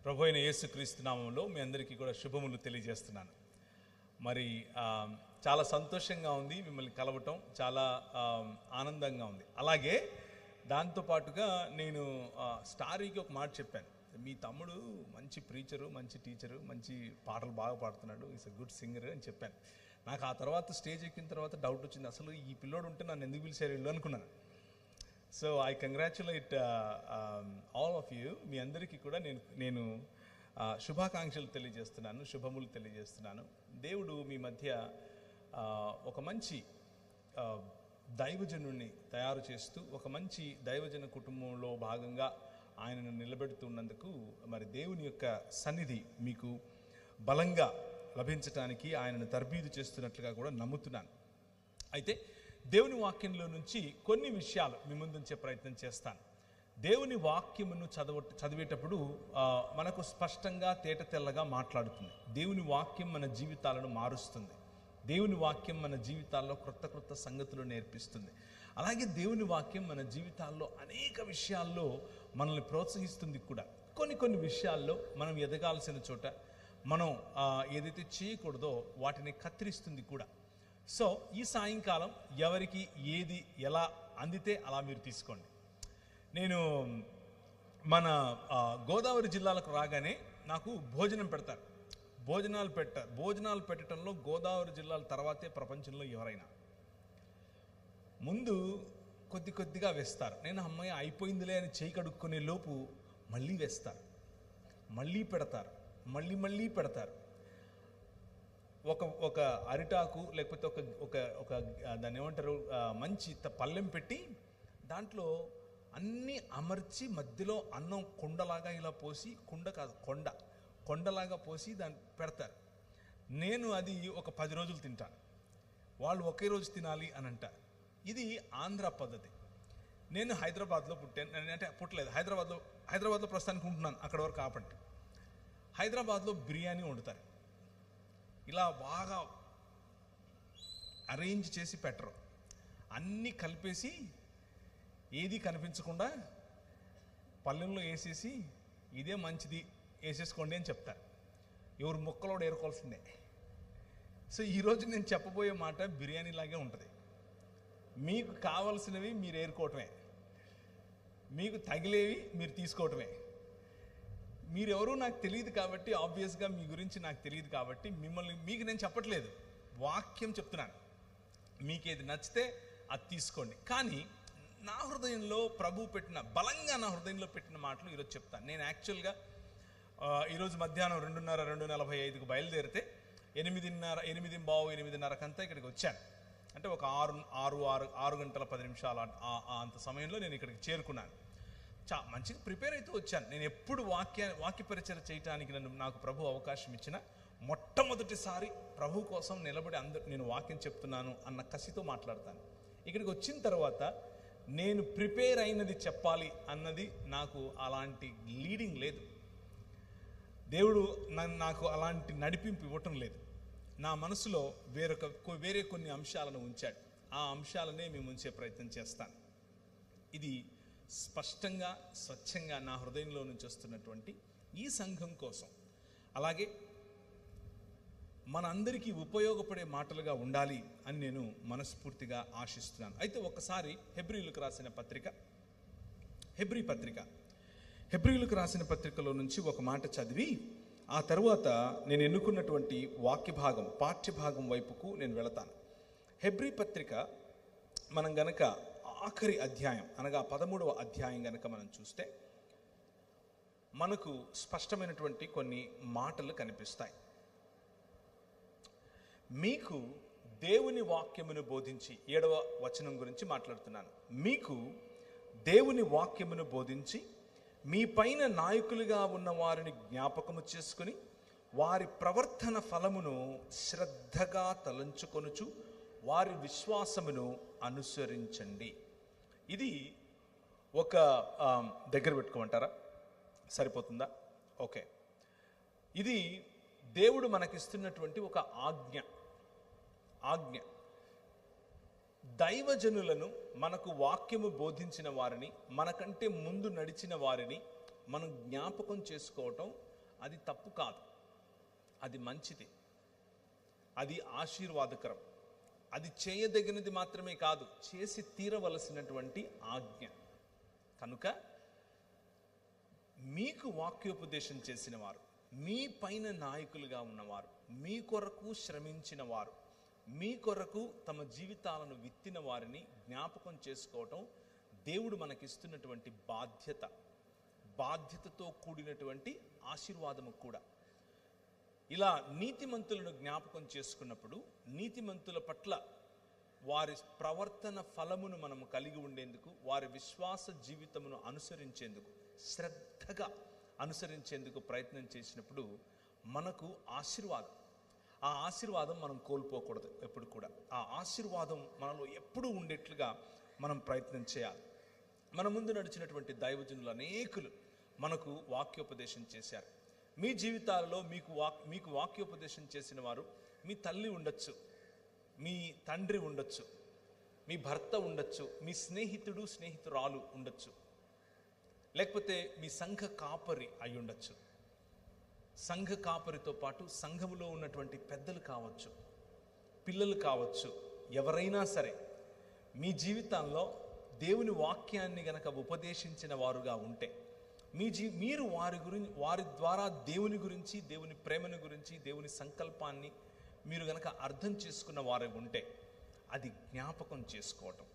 ప్రభు అయిన యేసుక్రీస్తు నామంలో మీ అందరికీ కూడా శుభములు తెలియజేస్తున్నాను. మరి చాలా సంతోషంగా ఉంది మిమ్మల్ని కలవటం, చాలా ఆనందంగా ఉంది. అలాగే దాంతోపాటుగా నేను స్టారీకి ఒక మాట చెప్పాను, మీ తమ్ముడు మంచి ప్రీచరు, మంచి టీచరు, మంచి పాటలు బాగా పాడుతున్నాడు, ఈస్ ఎ గుడ్ సింగర్ అని చెప్పాను. నాకు ఆ తర్వాత స్టేజ్ ఎక్కిన తర్వాత డౌట్ వచ్చింది, అసలు ఈ పిల్లోడు ఉంటే నన్ను ఎందుకు పిలిచారు వీళ్ళు అనుకున్నాను. So I congratulate all of you. మీ అందరికీ కూడా నేను శుభాకాంక్షలు తెలియజేస్తున్నాను, శుభములు తెలియజేస్తున్నాను. దేవుడు మీ మధ్య ఒక మంచి దైవజనుడిని తయారు చేస్తూ, ఒక మంచి దైవజన కుటుంబంలో భాగంగా ఆయనను నిలబెడుతున్నందుకు మరి దేవుని యొక్క సన్నిధి మీకు బలంగా లభించటానికి ఆయనను తర్బీదు చేస్తున్నట్లుగా కూడా నమ్ముతున్నాను. అయితే దేవుని వాక్యంలో నుంచి కొన్ని విషయాలు మీ ముందుంచే ప్రయత్నం చేస్తాను. దేవుని వాక్యమును చదివేటప్పుడు మనకు స్పష్టంగా తేట తెల్లగా మాట్లాడుతుంది. దేవుని వాక్యం మన జీవితాలను మారుస్తుంది. దేవుని వాక్యం మన జీవితాల్లో క్రొత్త సంగతులు నేర్పిస్తుంది. అలాగే దేవుని వాక్యం మన జీవితాల్లో అనేక విషయాల్లో మనల్ని ప్రోత్సహిస్తుంది కూడా. కొన్ని విషయాల్లో మనం ఎదగాల్సిన చోట మనం ఏదైతే చేయకూడదో వాటిని కత్తిరిస్తుంది కూడా. సో ఈ సాయంకాలం ఎవరికి ఏది ఎలా అందితే అలా మీరు తీసుకోండి. నేను మన గోదావరి జిల్లాలకు రాగానే నాకు భోజనం పెడతారు. భోజనాలు పెట్టడంలో గోదావరి జిల్లాల తర్వాతే ప్రపంచంలో ఎవరైనా. ముందు కొద్దిగా వేస్తారు. నేను అమ్మాయి అయిపోయిందిలే అని చేయి కడుక్కునే లోపు మళ్ళీ వేస్తారు, మళ్ళీ పెడతారు, మళ్ళీ పెడతారు. ఒక అరిటాకు లేకపోతే ఒక దాన్ని ఏమంటారు, మంచి పళ్ళెం పెట్టి దాంట్లో అన్నీ అమర్చి మధ్యలో అన్నం కుండలాగా ఇలా పోసి, కొండలాగా పోసి దాన్ని పెడతారు. నేను అది ఒక 10 రోజులు తింటాను. వాళ్ళు ఒకే రోజు తినాలి అని అంటారు. ఇది ఆంధ్ర పద్ధతి. నేను హైదరాబాద్లో పుట్టాను, అంటే పుట్టలేదు, హైదరాబాద్లో ప్రస్తుతానికి ఉంటున్నాను. అక్కడ వరకు ఆపండి. హైదరాబాద్లో బిర్యానీ వండుతారు. ఇలా బాగా అరేంజ్ చేసి పెట్టరు, అన్నీ కలిపేసి ఏది కనిపించకుండా పల్లెంలో వేసేసి ఇదే మంచిది వేసేసుకోండి అని చెప్తారు. ఎవరు ముక్కలోడు ఏరుకోవాల్సిందే. సో ఈరోజు నేను చెప్పబోయే మాట బిర్యానీ లాగే ఉంటుంది. మీకు కావాల్సినవి మీరు ఏరుకోవటమే, మీకు తగిలేవి మీరు తీసుకోవటమే. మీరెవరూ నాకు తెలియదు కాబట్టి, ఆబ్వియస్గా మీ గురించి నాకు తెలియదు కాబట్టి మీకు నేను చెప్పట్లేదు, వాక్యం చెప్తున్నాను. మీకు ఏది నచ్చితే అది తీసుకోండి. కానీ నా హృదయంలో ప్రభు బలంగా నా హృదయంలో పెట్టిన మాటలు ఈరోజు చెప్తాను. నేను యాక్చువల్గా ఈరోజు మధ్యాహ్నం 2:45కు బయలుదేరితే 8:15-8:30 ఇక్కడికి వచ్చాను. అంటే ఒక 6 గంటల 10 నిమిషాలు అంత సమయంలో నేను ఇక్కడికి చేరుకున్నాను. మంచిగా ప్రిపేర్ అయితే వచ్చాను. నేను ఎప్పుడు వాక్య పరిచయం చేయడానికి నాకు ప్రభు అవకాశం ఇచ్చిన మొట్టమొదటిసారి ప్రభు కోసం నిలబడి నేను వాక్యం చెప్తున్నాను అన్న కసితో మాట్లాడతాను. ఇక్కడికి వచ్చిన తర్వాత నేను ప్రిపేర్ అయినది చెప్పాలి అన్నది నాకు అలాంటి లీడింగ్ లేదు. దేవుడు నాకు అలాంటి నడిపింపు ఇవ్వటం లేదు. నా మనసులో వేరే కొన్ని అంశాలను ఉంచాడు. ఆ అంశాలనే మేము ఉంచే ప్రయత్నం చేస్తాను. ఇది స్పష్టంగా స్వచ్ఛంగా నా హృదయంలో నుంచి వస్తున్నటువంటి ఈ సంఘం కోసం, అలాగే మన అందరికీ ఉపయోగపడే మాటలుగా ఉండాలి అని నేను మనస్ఫూర్తిగా ఆశిస్తున్నాను. అయితే ఒకసారి హెబ్రీయులకు రాసిన పత్రికలో నుంచి ఒక మాట చదివి ఆ తర్వాత నేను ఎన్నుకున్నటువంటి పాఠ్యభాగం వైపుకు నేను వెళతాను. హెబ్రీ పత్రిక మనం గనక ఆఖరి అధ్యాయం అనగా 13వ అధ్యాయం గనక మనం చూస్తే మనకు స్పష్టమైనటువంటి కొన్ని మాటలు కనిపిస్తాయి. మీకు దేవుని వాక్యమును బోధించి, 7వ వచనం గురించి మాట్లాడుతున్నాను. మీకు దేవుని వాక్యమును బోధించి మీ పైన నాయకులుగా ఉన్న వారిని జ్ఞాపకము చేసుకుని వారి ప్రవర్తన ఫలమును శ్రద్ధగా తలంచుకొనుచు వారి విశ్వాసమును అనుసరించండి. ఇది ఒక దగ్గర పెట్టుకోమంటారా? సరిపోతుందా? ఓకే. ఇది దేవుడు మనకిస్తున్నటువంటి ఒక ఆజ్ఞ. దైవజనులను, మనకు వాక్యము బోధించిన వారిని, మనకంటే ముందు నడిచిన వారిని మనం జ్ఞాపకం చేసుకోవటం అది తప్పు కాదు, అది మంచిది, అది ఆశీర్వాదకరం, అది చేయదగినది మాత్రమే కాదు, చేసి తీరవలసినటువంటి ఆజ్ఞ. కనుక మీకు వాక్యోపదేశం చేసిన వారు, మీ పైన నాయకులుగా ఉన్నవారు, మీ కొరకు శ్రమించిన వారు, మీ కొరకు తమ జీవితాలను విత్తిన వారిని జ్ఞాపకం చేసుకోవటం దేవుడు మనకిస్తున్నటువంటి బాధ్యత, బాధ్యతతో కూడినటువంటి ఆశీర్వాదము కూడా. ఇలా నీతిమంతులను జ్ఞాపకం చేసుకున్నప్పుడు నీతిమంతుల పట్ల వారి ప్రవర్తన ఫలమును మనము కలిగి ఉండేందుకు, వారి విశ్వాస జీవితమును అనుసరించేందుకు, శ్రద్ధగా అనుసరించేందుకు ప్రయత్నం చేసినప్పుడు మనకు ఆశీర్వాదం, ఆ ఆశీర్వాదం మనం కోల్పోకూడదు ఎప్పుడు కూడా. ఆ ఆశీర్వాదం మనలో ఎప్పుడూ ఉండేట్లుగా మనం ప్రయత్నం చేయాలి. మన ముందు నడిచినటువంటి దైవజనులు అనేకులు మనకు వాక్యోపదేశం చేశారు. మీ జీవితాలలో మీకు వాక్యోపదేశం చేసిన వారు మీ తల్లి ఉండొచ్చు, మీ తండ్రి ఉండొచ్చు, మీ భర్త ఉండొచ్చు, మీ స్నేహితురాలు ఉండొచ్చు, లేకపోతే మీ సంఘ కాపరి అయి ఉండొచ్చు. సంఘ కాపరితో పాటు సంఘములో ఉన్నటువంటి పెద్దలు కావచ్చు, పిల్లలు కావచ్చు, ఎవరైనా సరే మీ జీవితాల్లో దేవుని వాక్యాన్ని గనక ఉపదేశించిన వారుగా ఉంటే, మీరు వారి ద్వారా దేవుని గురించి, దేవుని ప్రేమను గురించి, దేవుని సంకల్పాన్ని మీరు గనక అర్థం చేసుకున్న వారు ఉంటే, అది జ్ఞాపకం చేసుకోవటం,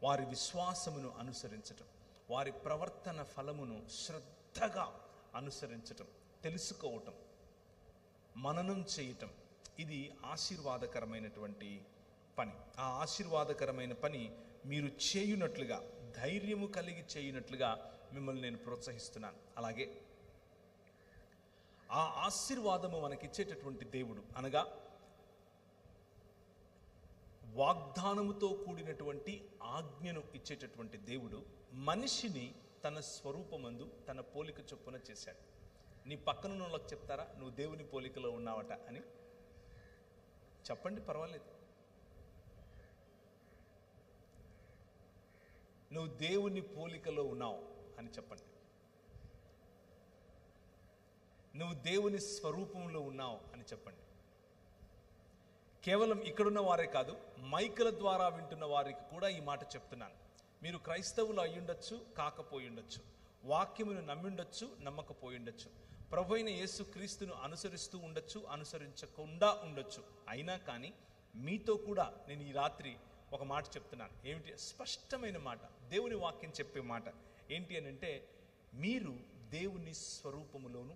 వారి విశ్వాసమును అనుసరించటం, వారి ప్రవర్తన ఫలమును శ్రద్ధగా అనుసరించటం, తెలుసుకోవటం, మననం చేయటం, ఇది ఆశీర్వాదకరమైనటువంటి పని. ఆ ఆశీర్వాదకరమైన పని మీరు చేయునట్లుగా, ధైర్యము కలిగి చేయునట్లుగా మిమ్మల్ని నేను ప్రోత్సహిస్తున్నాను. అలాగే ఆ ఆశీర్వాదము మనకిచ్చేటటువంటి దేవుడు, అనగా వాగ్దానముతో కూడినటువంటి ఆజ్ఞను ఇచ్చేటటువంటి దేవుడు మనిషిని తన స్వరూపమందు తన పోలిక చొప్పున చేశాడు. నీ పక్కన వాళ్ళకి చెప్తారా నువ్వు దేవుని పోలికలో ఉన్నావట అని? చెప్పండి, పర్వాలేదు. నువ్వు దేవుని పోలికలో ఉన్నావు అని చెప్పండి. నువ్వు దేవుని స్వరూపంలో ఉన్నావు అని చెప్పండి. కేవలం ఇక్కడున్న వారే కాదు, మైకుల ద్వారా వింటున్న వారికి కూడా ఈ మాట చెప్తున్నాను. మీరు క్రైస్తవులు అయ్యుండొచ్చు, కాకపోయి ఉండొచ్చు, వాక్యమును నమ్మిండొచ్చు, నమ్మకపోయిండొచ్చు, ప్రభు అయిన యేసు క్రీస్తును అనుసరిస్తూ ఉండొచ్చు, అనుసరించకుండా ఉండొచ్చు. అయినా కానీ మీతో కూడా నేను ఈ రాత్రి ఒక మాట చెప్తున్నాను. ఏమిటి? స్పష్టమైన మాట, దేవుని వాక్యం చెప్పే మాట ఏంటి అని అంటే, మీరు దేవుని స్వరూపములోను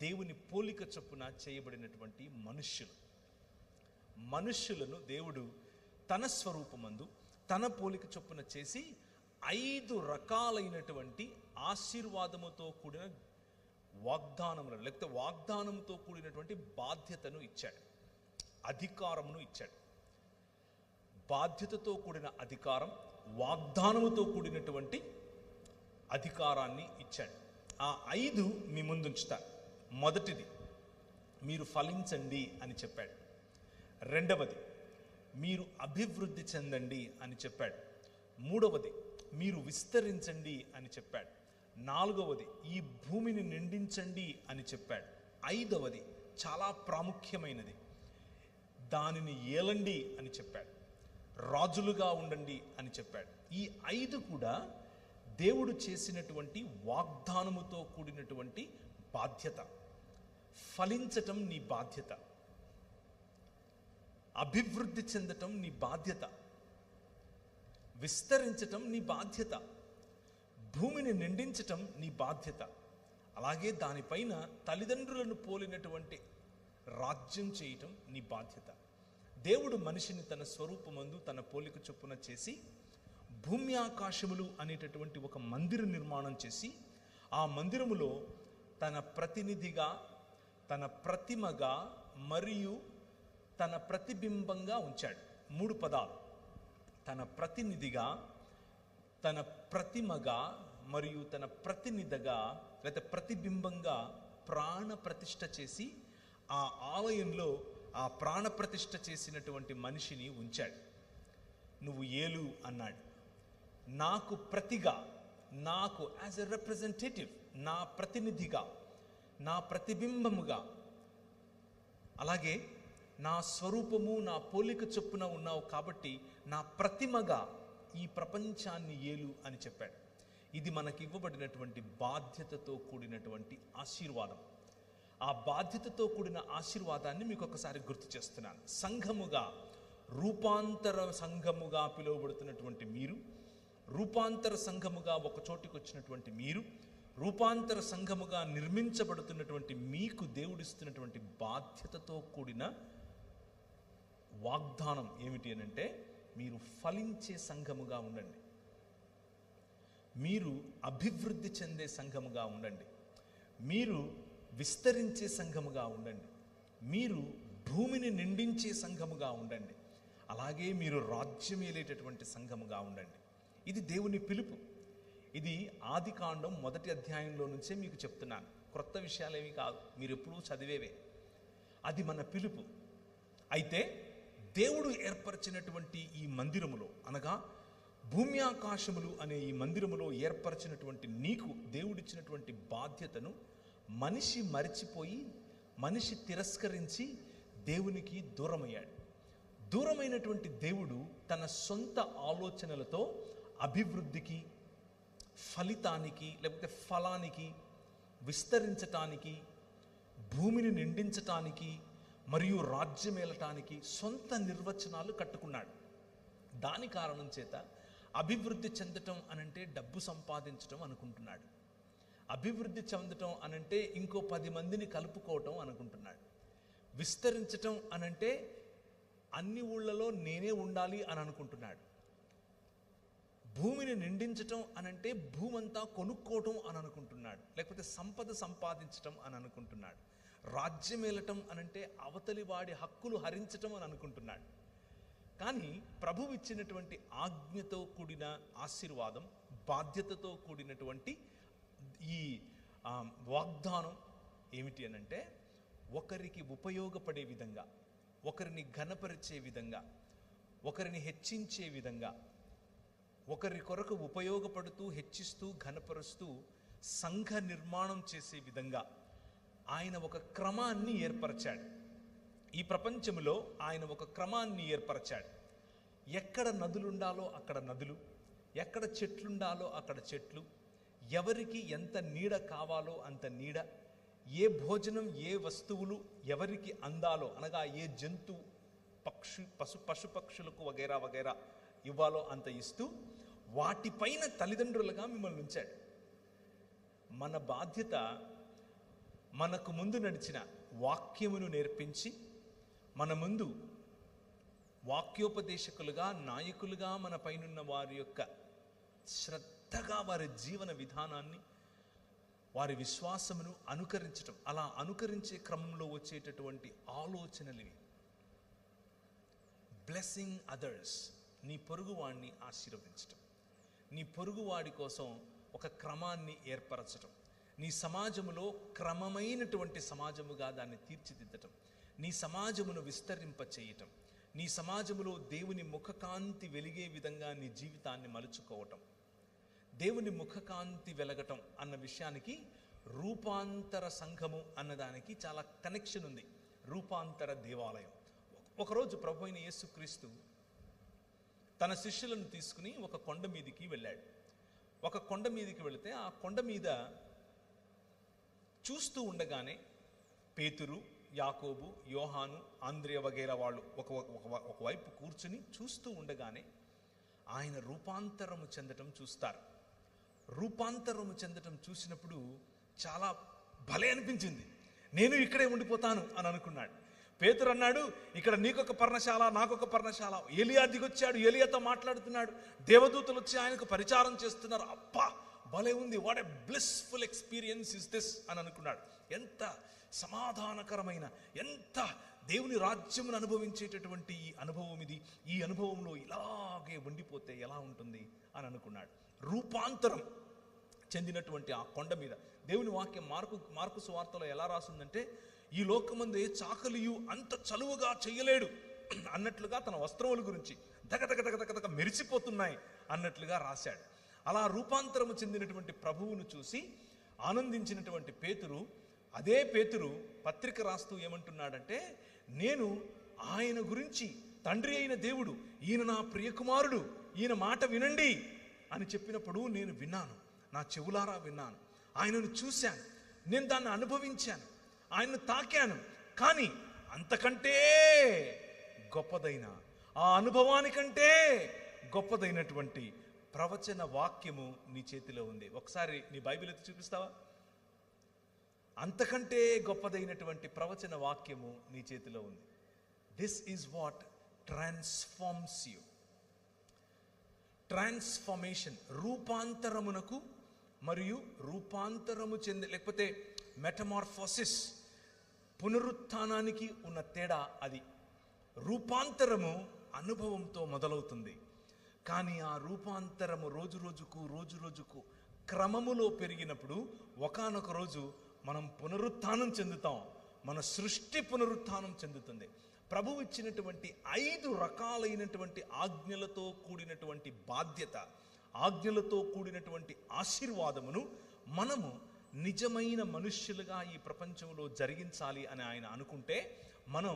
దేవుని పోలిక చొప్పున చేయబడినటువంటి మనుష్యులను దేవుడు తన స్వరూపమందు తన పోలిక చొప్పున చేసి 5 రకాలైనటువంటి ఆశీర్వాదముతో కూడిన వాగ్దానములను, లేకపోతే వాగ్దానముతో కూడినటువంటి బాధ్యతను ఇచ్చాడు, అధికారమును ఇచ్చాడు. బాధ్యతతో కూడిన అధికారం, వాగ్దానముతో కూడినటువంటి అధికారాన్ని ఇచ్చాడు. ఆ 5 మీ ముందుంచుతారు. మొదటిది, మీరు ఫలించండి అని చెప్పాడు. రెండవది, మీరు అభివృద్ధి చెందండి అని చెప్పాడు. మూడవది, మీరు విస్తరించండి అని చెప్పాడు. నాలుగవది, ఈ భూమిని నిండించండి అని చెప్పాడు. ఐదవది చాలా ప్రాముఖ్యమైనది, దానిని ఏలండి అని చెప్పాడు. రాజులుగా ఉండండి అని చెప్పాడు. ఈ 5 కూడా దేవుడు చేసినటువంటి వాగ్దానముతో కూడినటువంటి బాధ్యత. ఫలించటం నీ బాధ్యత, అభివృద్ధి చెందటం నీ బాధ్యత, విస్తరించటం నీ బాధ్యత, భూమిని నిండించటం నీ బాధ్యత. అలాగే దానిపైన తల్లిదండ్రులను పోలినటువంటి రాజ్యం చేయటం నీ బాధ్యత. దేవుడు మనిషిని తన స్వరూపమందు తన పోలిక చొప్పున చేసి భూమి ఆకాశములు అనేటటువంటి ఒక మందిర నిర్మాణం చేసి, ఆ మందిరములో తన ప్రతినిధిగా, తన ప్రతిమగా మరియు తన ప్రతిబింబంగా ఉంచాడు. 3 పదాలు: తన ప్రతినిధిగా, తన ప్రతిమగా మరియు తన ప్రతినిధిగా లేదా ప్రతిబింబంగా ప్రాణ ప్రతిష్ఠ చేసి ఆ ఆలయంలో ఆ ప్రాణ ప్రతిష్ఠ చేసినటువంటి మనిషిని ఉంచాడు. నువ్వు ఏలు అన్నాడు. నాకు ప్రతిగా, నాకు యాజ్ ఎ రిప్రజెంటేటివ్, నా ప్రతినిధిగా, నా ప్రతిబింబముగా, అలాగే నా స్వరూపము నా పోలిక చొప్పున ఉన్నావు కాబట్టి నా ప్రతిమగా ఈ ప్రపంచాన్ని ఏలు అని చెప్పాడు. ఇది మనకి ఇవ్వబడినటువంటి బాధ్యతతో కూడినటువంటి ఆశీర్వాదం. ఆ బాధ్యతతో కూడిన ఆశీర్వాదాన్ని మీకు ఒకసారి గుర్తు చేస్తున్నాను. సంఘముగా, రూపాంతర సంఘముగా పిలువబడుతున్నటువంటి మీరు, రూపాంతర సంఘముగా ఒక చోటికి వచ్చినటువంటి మీరు, రూపాంతర సంఘముగా నిర్మించబడుతున్నటువంటి మీకు దేవుడిస్తున్నటువంటి బాధ్యతతో కూడిన వాగ్దానం ఏమిటి అనంటే, మీరు ఫలించే సంఘముగా ఉండండి, మీరు అభివృద్ధి చెందే సంఘముగా ఉండండి, మీరు విస్తరించే సంఘముగా ఉండండి, మీరు భూమిని నిండించే సంఘముగా ఉండండి, అలాగే మీరు రాజ్యమేలేటటువంటి సంఘముగా ఉండండి. ఇది దేవుని పిలుపు. ఇది ఆదికాండం 1వ అధ్యాయంలో నుంచే మీకు చెప్తున్నాను. క్రొత్త విషయాలేవి కాదు, మీరు ఎప్పుడూ చదివేవే. అది మన పిలుపు. అయితే దేవుడు ఏర్పరిచినటువంటి ఈ మందిరములో, అనగా భూమి ఆకాశములు అనే ఈ మందిరములో ఏర్పరిచినటువంటి నీకు దేవుడిచ్చినటువంటి బాధ్యతను మనిషి మరిచిపోయి, మనిషి తిరస్కరించి దేవునికి దూరమయ్యాడు. దూరమైనటువంటి దేవుడు తన సొంత ఆలోచనలతో అభివృద్ధికి, ఫలితానికి, లేకపోతే ఫలానికి, విస్తరించటానికి, భూమిని నిండించటానికి మరియు రాజ్యమేలటానికి సొంత నిర్వచనాలు కట్టుకున్నాడు. దాని కారణం చేత అభివృద్ధి చెందటం అనంటే డబ్బు సంపాదించటం అనుకుంటున్నాడు. అభివృద్ధి చెందటం అనంటే ఇంకో 10 మందిని కలుపుకోవటం అనుకుంటున్నాడు. విస్తరించటం అనంటే అన్ని ఊళ్ళలో నేనే ఉండాలి అని అనుకుంటున్నాడు. భూమిని నిండించటం అనంటే భూమంతా కొనుక్కోవటం అని అనుకుంటున్నాడు, లేకపోతే సంపద సంపాదించటం అని అనుకుంటున్నాడు. రాజ్యమేలటం అనంటే అవతలి వాడి హక్కులు హరించటం అని అనుకుంటున్నాడు. కానీ ప్రభువు ఇచ్చినటువంటి ఆజ్ఞతో కూడిన ఆశీర్వాదం, బాధ్యతతో కూడినటువంటి ఈ వాగ్దానం ఏమిటి అనంటే, ఒకరికి ఉపయోగపడే విధంగా, ఒకరిని ఘనపరిచే విధంగా, ఒకరిని హెచ్చించే విధంగా, ఒకరి కొరకు ఉపయోగపడుతూ హెచ్చిస్తూ ఘనపరుస్తూ సంఘ నిర్మాణం చేసే విధంగా ఆయన ఒక క్రమాన్ని ఏర్పరచాడు. ఈ ప్రపంచంలో ఆయన ఒక క్రమాన్ని ఏర్పరచాడు. ఎక్కడ నదులుండాలో అక్కడ నదులు, ఎక్కడ చెట్లుండాలో అక్కడ చెట్లు, ఎవరికి ఎంత నీడ కావాలో అంత నీడ, ఏ భోజనం ఏ వస్తువులు ఎవరికి అందాలో, అనగా ఏ జంతు పశుపక్షులకు వగైరా వగైరా ఇవ్వాలో అంత ఇస్తూ వాటిపైన తల్లిదండ్రులుగా మిమ్మల్ని ఉంచాడు. మన బాధ్యత మనకు ముందు నడిచిన వాక్యమును నేర్పించి, మన ముందు వాక్యోపదేశకులుగా, నాయకులుగా మన పైనున్న వారి యొక్క శ్రద్ధగా వారి జీవన విధానాన్ని, వారి విశ్వాసమును అనుకరించటం. అలా అనుకరించే క్రమంలో వచ్చేటటువంటి ఆలోచనలు ఇవి. బ్లెస్సింగ్ అదర్స్, నీ పొరుగువాడిని ఆశీర్వదించటం, నీ పొరుగువాడి కోసం ఒక క్రమాన్ని ఏర్పరచటం, నీ సమాజములో క్రమమైనటువంటి సమాజముగా దాన్ని తీర్చిదిద్దటం, నీ సమాజమును విస్తరింప చేయటం, నీ సమాజములో దేవుని ముఖకాంతి వెలిగే విధంగా నీ జీవితాన్ని మలుచుకోవటం. దేవుని ముఖకాంతి వెలగటం అన్న విషయానికి రూపాంతర సంఘము అన్నదానికి చాలా కనెక్షన్ ఉంది. రూపాంతర దేవాలయం. ఒకరోజు ప్రభు అయిన యేసుక్రీస్తు తన శిష్యులను తీసుకుని ఒక కొండ మీదికి వెళ్ళాడు. ఒక కొండ మీదికి వెళితే ఆ కొండ మీద చూస్తూ ఉండగానే పేతురు, యాకోబు, యోహాను, ఆంద్రేయ వగైరా వాళ్ళు ఒకవైపు కూర్చుని చూస్తూ ఉండగానే ఆయన రూపాంతరము చెందటం చూస్తారు. రూపాంతరము చెందటం చూసినప్పుడు చాలా భలే అనిపించింది. నేను ఇక్కడే ఉండిపోతాను అని అనుకున్నాడు. పేతురు అన్నాడు, ఇక్కడ నీకొక పర్ణశాల, నాకొక పర్ణశాల. ఏలియా దిగొచ్చాడు, ఏలియాతో మాట్లాడుతున్నాడు, దేవదూతలు వచ్చి ఆయనకు పరిచారం చేస్తున్నారు. అబ్బా భలే ఉంది, what a blissful experience is this అని అనుకున్నాడు. ఎంత సమాధానకరమైన, ఎంత దేవుని రాజ్యమును అనుభవించేటటువంటి ఈ అనుభవం ఇది. ఈ అనుభవంలో ఇలాగే ఉండిపోతే ఎలా ఉంటుంది అని అనుకున్నాడు. రూపాంతరం చెందినటువంటి ఆ కొండ మీద దేవుని వాక్యం మార్కు సువార్తలో ఎలా రాసిందంటే, ఈ లోకమందే చాకలియు అంత చలువుగా చెయ్యలేడు అన్నట్లుగా తన వస్త్రముల గురించి దగదగ మెరిసిపోతున్నాయి అన్నట్లుగా రాశాడు. అలా రూపాంతరము చెందినటువంటి ప్రభువును చూసి ఆనందించినటువంటి పేతురు అదే పేతురు పత్రిక రాస్తూ ఏమంటున్నాడంటే, నేను ఆయన గురించి, తండ్రి అయిన దేవుడు, ఈయన నా ప్రియకుమారుడు, ఈయన మాట వినండి అని చెప్పినప్పుడు నేను విన్నాను, నా చెవులారా విన్నాను, ఆయనను చూశాను, నేను దాన్ని అనుభవించాను, ఆయనను తాకాను. కానీ అంతకంటే గొప్పదైన, ఆ అనుభవానికంటే గొప్పదైనటువంటి ప్రవచన వాక్యము నీ చేతిలో ఉంది. ఒకసారి నీ బైబిల్ ఎత్తి చూపిస్తావా? అంతకంటే గొప్పదైనటువంటి ప్రవచన వాక్యము నీ చేతిలో ఉంది. This is what transforms you. Transformation, రూపాంతరమునకు మరియు రూపాంతరము చెంది, లేకపోతే మెటమార్ఫోసిస్, పునరుత్థానానికి ఉన్న తేడా అది. రూపాంతరము అనుభవంతో మొదలవుతుంది, కానీ ఆ రూపాంతరము రోజు రోజుకు క్రమములో పెరిగినప్పుడు ఒకానొక రోజు మనం పునరుత్థానం చెందుతాం. మన సృష్టి పునరుత్థానం చెందుతుంది. ప్రభువు ఇచ్చినటువంటి 5 రకాలైనటువంటి ఆజ్ఞలతో కూడినటువంటి బాధ్యత, ఆజ్ఞలతో కూడినటువంటి ఆశీర్వాదమును మనము నిజమైన మనుష్యులుగా ఈ ప్రపంచంలో జరిగించాలి అని ఆయన అనుకుంటే, మనం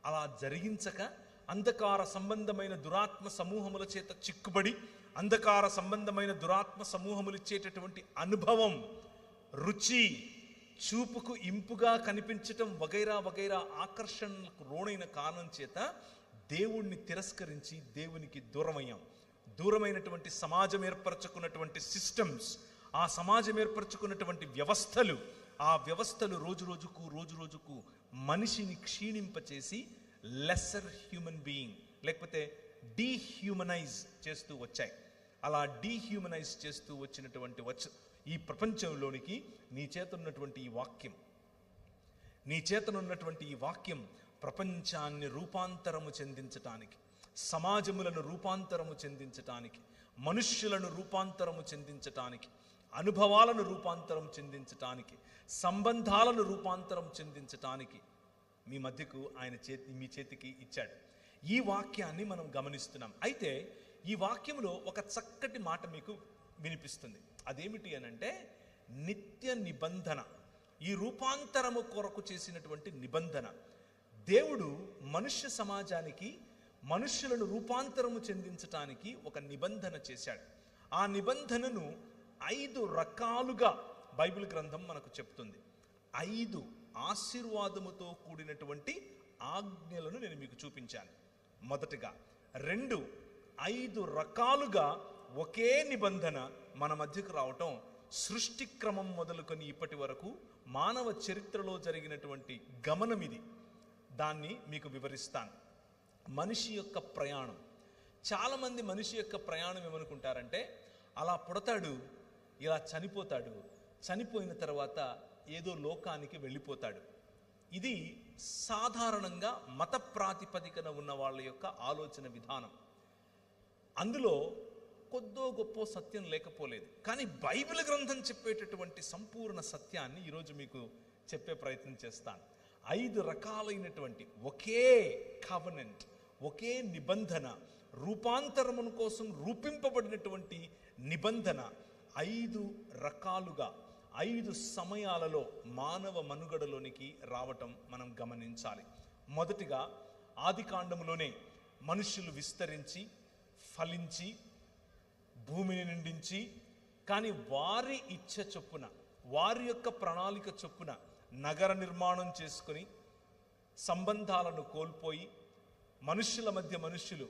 అలా జరిగించక అంధకార సంబంధమైన దురాత్మ సమూహముల చేత చిక్కుబడి, అంధకార సంబంధమైన దురాత్మ సమూహములు ఇచ్చేటటువంటి అనుభవం, రుచి, చూపుకు ఇంపుగా కనిపించటం వగైరా వగైరా ఆకర్షణలకు లోనైన కారణం చేత దేవుణ్ణి తిరస్కరించి దేవునికి దూరమయ్యాం. దూరమైనటువంటి సమాజం ఏర్పరచుకున్నటువంటి సిస్టమ్స్, ఆ సమాజం ఏర్పరచుకున్నటువంటి వ్యవస్థలు, ఆ వ్యవస్థలు రోజు రోజుకు మనిషిని క్షీణింపచేసి లెస్సర్ హ్యూమన్ బీయింగ్, లేకపోతే డీహ్యూమనైజ్ చేస్తూ వచ్చాయి. అలా డీహ్యూమనైజ్ చేస్తూ వచ్చినటువంటి ఈ ప్రపంచంలోనికి నీ చేతనున్నటువంటి ఈ వాక్యం ప్రపంచాన్ని రూపాంతరము చెందించటానికి, సమాజములను రూపాంతరము చెందించటానికి, మనుష్యులను రూపాంతరము చెందించటానికి, అనుభవాలను రూపాంతరం చెందించటానికి, సంబంధాలను రూపాంతరం చెందించటానికి మీ మధ్యకు ఆయన మీ చేతికి ఇచ్చాడు. ఈ వాక్యాన్ని మనం గమనిస్తున్నాం. అయితే ఈ వాక్యంలో ఒక చక్కటి మాట మీకు వినిపిస్తుంది. అదేమిటి అనంటే, నిత్య నిబంధన. ఈ రూపాంతరము కొరకు చేసినటువంటి నిబంధన. దేవుడు మనుష్య సమాజానికి, మనుష్యులను రూపాంతరము చెందించటానికి ఒక నిబంధన చేశాడు. ఆ నిబంధనను 5 రకాలుగా బైబిల్ గ్రంథం మనకు చెప్తుంది. 5 ఆశీర్వాదముతో కూడినటువంటి ఆజ్ఞలను నేను మీకు చూపించాను. మొదటిగా 5 రకాలుగా ఒకే నిబంధన మన మధ్యకు రావటం, సృష్టి క్రమం మొదలుకొని ఇప్పటి వరకు మానవ చరిత్రలో జరిగినటువంటి గమనం ఇది. దాన్ని మీకు వివరిస్తాను. మనిషి యొక్క ప్రయాణం. చాలామంది మనిషి యొక్క ప్రయాణం ఏమనుకుంటారంటే, అలా పుడతాడు, ఇలా చనిపోతాడు, చనిపోయిన తర్వాత ఏదో లోకానికి వెళ్ళిపోతాడు. ఇది సాధారణంగా మత ప్రాతిపదికన ఉన్న వాళ్ళ యొక్క ఆలోచన విధానం. అందులో కొద్దో గొప్ప సత్యం లేకపోలేదు. కానీ బైబిల్ గ్రంథం చెప్పేటటువంటి సంపూర్ణ సత్యాన్ని ఈరోజు మీకు చెప్పే ప్రయత్నం చేస్తాను. 5 రకాలైనటువంటి ఒకే కవెనెంట్, ఒకే నిబంధన, రూపాంతరమును కోసం రూపింపబడినటువంటి నిబంధన 5 రకాలుగా 5 సమయాలలో మానవ మనుగడలోనికి రావటం మనం గమనించాలి. మొదటిగా ఆదికాండములోనే మనుషులు విస్తరించి, ఫలించి, భూమిని నిండించి, కానీ వారి ఇచ్చ చొప్పున, వారి యొక్క ప్రణాళిక చొప్పున నగర నిర్మాణం చేసుకుని సంబంధాలను కోల్పోయి, మనుష్యుల మధ్య మనుష్యులు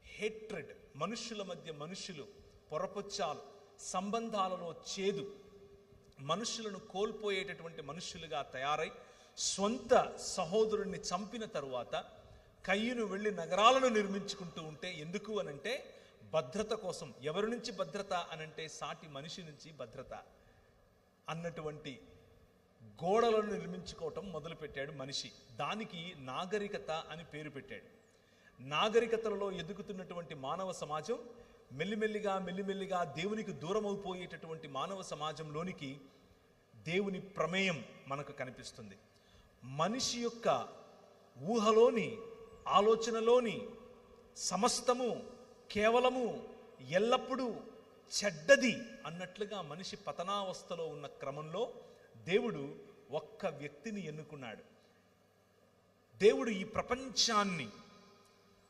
హేట్రెడ్, మనుష్యుల మధ్య మనుష్యులు పొరపొచ్చాలు, సంబంధాలలో చేదు, మనుష్యులను కోల్పోయేటటువంటి మనుష్యులుగా తయారై స్వంత సహోదరుణ్ణి చంపిన తరువాత కయ్యూను వెళ్ళి నగరాలను నిర్మించుకుంటూ ఉంటే, ఎందుకు అనంటే భద్రత కోసం. ఎవరి నుంచి భద్రత అనంటే సాటి మనిషి నుంచి భద్రత అన్నటువంటి గోడలను నిర్మించుకోవటం మొదలుపెట్టాడు మనిషి. దానికి నాగరికత అని పేరు పెట్టాడు. నాగరికతలలో ఎదుగుతున్నటువంటి మానవ సమాజం మెల్లిమెల్లిగా దేవునికి దూరం అయిపోయేటటువంటి మానవ సమాజంలోనికి దేవుని ప్రమేయం మనకు కనిపిస్తుంది. మనిషి యొక్క ఊహలోని, ఆలోచనలోని సమస్తము కేవలము ఎల్లప్పుడూ చెడ్డది అన్నట్లుగా మనిషి పతనావస్థలో ఉన్న క్రమంలో దేవుడు ఒక్క వ్యక్తిని ఎన్నుకున్నాడు. దేవుడు ఈ ప్రపంచాన్ని,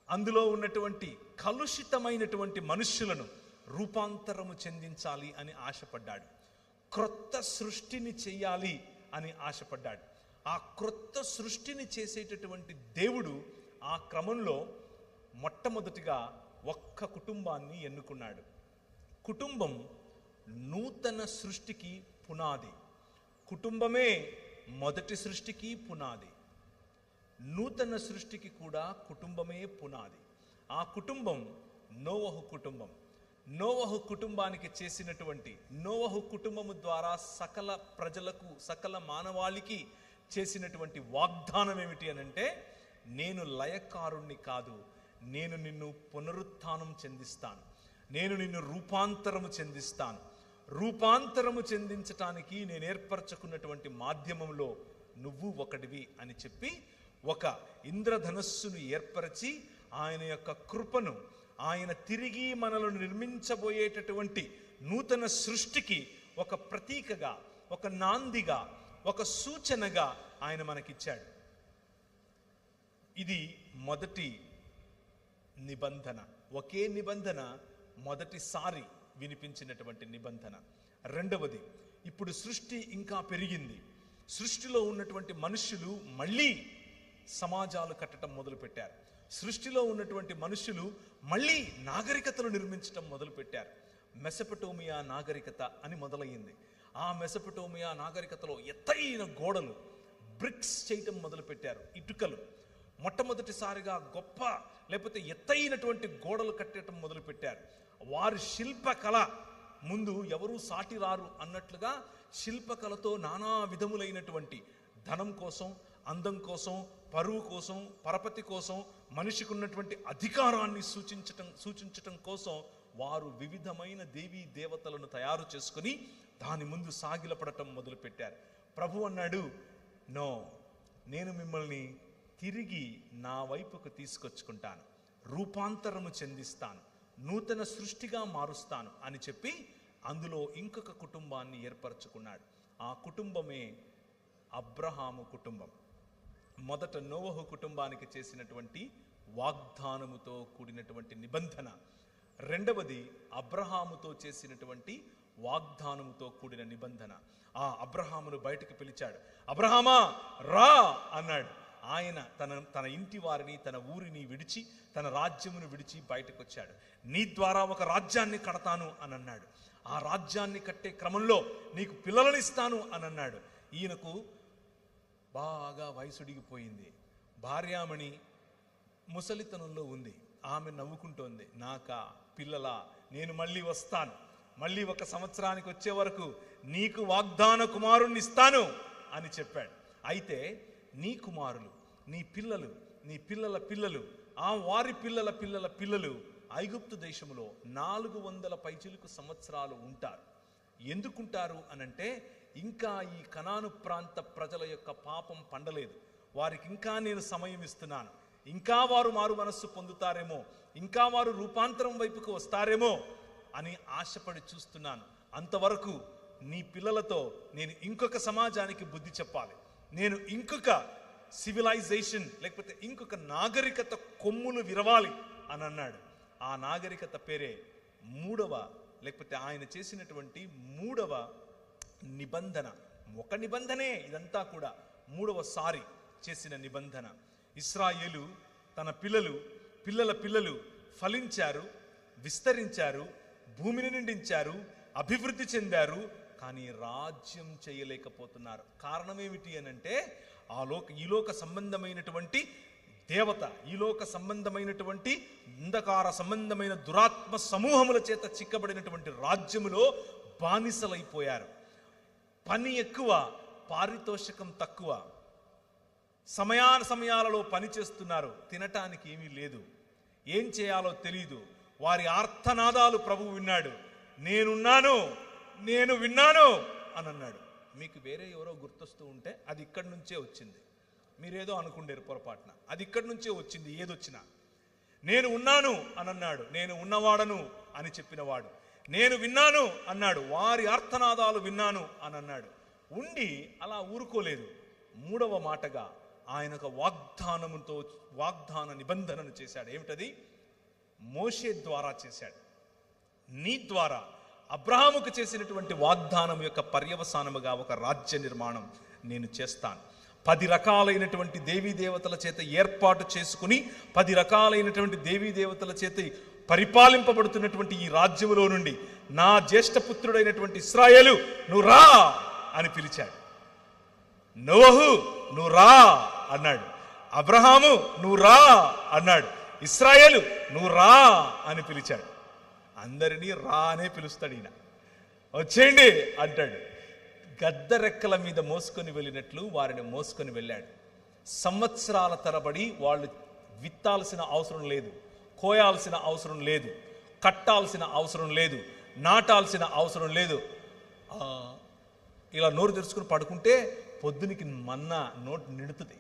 అందులో ఉన్నటువంటి కలుషితమైనటువంటి మనుష్యులను రూపాంతరము చెందించాలి అని ఆశపడ్డాడు. క్రొత్త సృష్టిని చెయ్యాలి అని ఆశపడ్డాడు. ఆ క్రొత్త సృష్టిని చేసేటటువంటి దేవుడు ఆ క్రమంలో మొట్టమొదటిగా ఒక్క కుటుంబాన్ని ఎన్నుకున్నాడు. కుటుంబం నూతన సృష్టికి పునాది. కుటుంబమే మొదటి సృష్టికి పునాది. నూతన సృష్టికి కూడా కుటుంబమే పునాది. ఆ కుటుంబం నోవహు కుటుంబం. నోవహు కుటుంబానికి చేసినటువంటి, నోవహు కుటుంబము ద్వారా సకల ప్రజలకు, సకల మానవాళికి చేసినటువంటి వాగ్దానం ఏమిటి అనంటే, నేను లయకారుణ్ణి కాదు, నేను నిన్ను పునరుత్థానం చెందిస్తాను, నేను నిన్ను రూపాంతరము చెందిస్తాను. రూపాంతరము చెందించటానికి నేను ఏర్పరచుకున్నటువంటి మాధ్యమంలో నువ్వు ఒకటివి అని చెప్పి ఒక ఇంద్రధనస్సును ఏర్పరిచి ఆయన యొక్క కృపను, ఆయన తిరిగి మనలను నిర్మించబోయేటటువంటి నూతన సృష్టికి ఒక ప్రతీకగా, ఒక నాందిగా, ఒక సూచనగా ఆయన మనకిచ్చాడు. ఇది మొదటి నిబంధన. ఒకే నిబంధన మొదటిసారి వినిపించినటువంటి నిబంధన. రెండవది, ఇప్పుడు సృష్టి ఇంకా పెరిగింది. సృష్టిలో ఉన్నటువంటి మనుష్యులు మళ్ళీ సమాజాలు కట్టడం మొదలుపెట్టారు. సృష్టిలో ఉన్నటువంటి మనుషులు మళ్ళీ నాగరికతలు నిర్మించడం మొదలుపెట్టారు. మెసొపొటేమియా నాగరికత అని మొదలయ్యింది. ఆ మెసొపొటేమియా నాగరికతలో ఎత్తైన గోడలు, బ్రిక్స్ చేయటం మొదలుపెట్టారు. ఇటుకలు మొట్టమొదటిసారిగా గొప్ప లేకపోతే ఎత్తైనటువంటి గోడలు కట్టడం మొదలుపెట్టారు. వారి శిల్పకళ ముందు ఎవరూ సాటి రారు అన్నట్లుగా శిల్పకళతో నానా విధములైనటువంటి ధనం కోసం, అందం కోసం, పరువు కోసం, పరపతి కోసం, మనిషికి ఉన్నటువంటి అధికారాన్ని సూచించటం కోసం వారు వివిధమైన దేవీ దేవతలను తయారు చేసుకుని దాని ముందు సాగిలపడటం మొదలుపెట్టారు. ప్రభు అన్నాడు, నో, నేను మిమ్మల్ని తిరిగి నా వైపుకు తీసుకొచ్చుకుంటాను, రూపాంతరము చెందిస్తాను, నూతన సృష్టిగా మారుస్తాను అని చెప్పి అందులో ఇంకొక కుటుంబాన్ని ఏర్పరచుకున్నాడు. ఆ కుటుంబమే అబ్రహాము కుటుంబం. మొదట నోవహు కుటుంబానికి చేసినటువంటి వాగ్దానముతో కూడినటువంటి నిబంధన. రెండవది అబ్రహాముతో చేసినటువంటి వాగ్దానముతో కూడిన నిబంధన. ఆ అబ్రహామును బయటకు పిలిచాడు. అబ్రహామా రా అన్నాడు. ఆయన తన ఇంటి వారిని, తన ఊరిని విడిచి, తన రాజ్యమును విడిచి బయటకు వచ్చాడు. నీ ద్వారా ఒక రాజ్యాన్ని కడతాను అని అన్నాడు. ఆ రాజ్యాన్ని కట్టే క్రమంలో నీకు పిల్లలను ఇస్తాను అని అన్నాడు. ఈయనకు బాగా వయసుడిగిపోయింది. భార్యామణి ముసలితనంలో ఉంది. ఆమె నవ్వుకుంటోంది, నాకా పిల్లలా, నేను మళ్ళీ వస్తాను, మళ్ళీ 1 సంవత్సరానికి వచ్చే వరకు నీకు వాగ్దాన కుమారుణ్ణి ఇస్తాను అని చెప్పాడు. అయితే నీ కుమారులు, నీ పిల్లలు, నీ పిల్లల పిల్లలు, ఆ వారి పిల్లల పిల్లల పిల్లలు ఐగుప్తు దేశంలో 400 పైచిలుకు సంవత్సరాలు ఉంటారు. ఎందుకుంటారు అనంటే, ఇంకా ఈ కనాను ప్రాంత ప్రజల యొక్క పాపం పండలేదు, వారికి ఇంకా నేను సమయం ఇస్తున్నాను, ఇంకా వారు మారు మనస్సు పొందుతారేమో, ఇంకా వారు రూపాంతరం వైపుకు వస్తారేమో అని ఆశపడి చూస్తున్నాను. అంతవరకు నీ పిల్లలతో నేను ఇంకొక సమాజానికి బుద్ధి చెప్పాలి, నేను ఇంకొక సివిలైజేషన్ లేకపోతే ఇంకొక నాగరికత కొమ్ములు విరవాలి అని అన్నాడు. ఆ నాగరికత పేరే మూడవ, లేకపోతే ఆయన చేసినటువంటి 3వ నిబంధన. ఒక నిబంధనే ఇదంతా కూడా, 3వసారి చేసిన నిబంధన. ఇశ్రాయేలు తన పిల్లల పిల్లలు ఫలించారు, విస్తరించారు, భూమిని నిండించారు, అభివృద్ధి చెందారు, కానీ రాజ్యం చేయలేకపోతున్నారు. కారణం ఏమిటి అనంటే, ఈ లోక సంబంధమైనటువంటి దేవత, ఈ లోక సంబంధమైనటువంటి అంధకార సంబంధమైన దురాత్మ సమూహముల చేత చిక్కబడినటువంటి రాజ్యములో బానిసలైపోయారు. పని ఎక్కువ, పారితోషికం తక్కువ, సమయాలలో పని చేస్తున్నారు, తినటానికి ఏమీ లేదు, ఏం చేయాలో తెలియదు. వారి ఆర్తనాదాలు ప్రభువు విన్నాడు. నేను విన్నాను అని అన్నాడు. మీకు వేరే ఎవరో గుర్తొస్తూ ఉంటే అది ఇక్కడి నుంచే వచ్చింది. మీరేదో అనుకుండేరు పొరపాటున, అది ఇక్కడి నుంచే వచ్చింది. ఏదొచ్చినా నేను ఉన్నాను అని అన్నాడు. నేను ఉన్నవాడను అని చెప్పినవాడు. నేను విన్నాను అన్నాడు. వారి ఆర్తనాదాలు విన్నాను అని అన్నాడు. ఉండి అలా ఊరుకోలేదు. మూడవ మాటగా ఆయన ఒక వాగ్దాన నిబంధనను చేశాడు. ఏమిటది? మోషే ద్వారా చేశాడు. నీ ద్వారా అబ్రహాముకు చేసినటువంటి వాగ్దానం యొక్క పర్యవసానముగా ఒక రాజ్య నిర్మాణం నేను చేస్తాను. 10 రకాలైనటువంటి దేవీ దేవతల చేత ఏర్పాటు చేసుకుని 10 రకాలైనటువంటి దేవీ దేవతల చేత పరిపాలింపబడుతున్నటువంటి ఈ రాజ్యములో నుండి నా జ్యేష్ఠపుత్రుడైనటువంటి ఇశ్రాయేలు నువ్వు రా అని పిలిచాడు. నోవహు నువ్వు రా అన్నాడు. అబ్రహాము నువ్వు రా అన్నాడు. ఇశ్రాయేలు నువ్వు రా అని పిలిచాడు. అందరినీ రా అనే పిలుస్తాడు ఈయన. వచ్చేయండి అంటాడు. గద్ద రెక్కల మీద మోసుకొని వెళ్ళినట్లు వారిని మోసుకొని వెళ్ళాడు. సంవత్సరాల తరబడి వాళ్ళు విత్తాల్సిన అవసరం లేదు, కోయాల్సిన అవసరం లేదు, కట్టాల్సిన అవసరం లేదు, నాటాల్సిన అవసరం లేదు. ఇలా నోరు తెరుచుకుని పడుకుంటే పొద్దునికి మన్నా నోటు నిండుతుంది.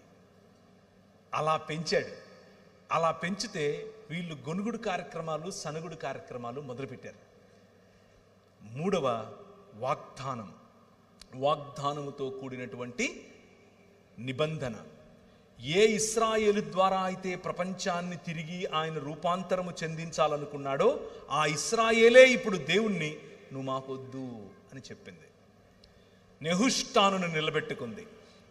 అలా పెంచాడు. అలా పెంచితే వీళ్ళు గొనుగుడు కార్యక్రమాలు, సనుగుడు కార్యక్రమాలు మొదలుపెట్టారు. మూడవ వాగ్దానముతో కూడినటువంటి నిబంధన. ఏ ఇశ్రాయేలు ద్వారా అయితే ప్రపంచాన్ని తిరిగి ఆయన రూపాంతరము చెందించాలనుకున్నాడో ఆ ఇశ్రాయేలే ఇప్పుడు దేవుణ్ణి నువ్వు మాకొద్దు అని చెప్పింది. నెహుష్టానును నిలబెట్టుకుంది.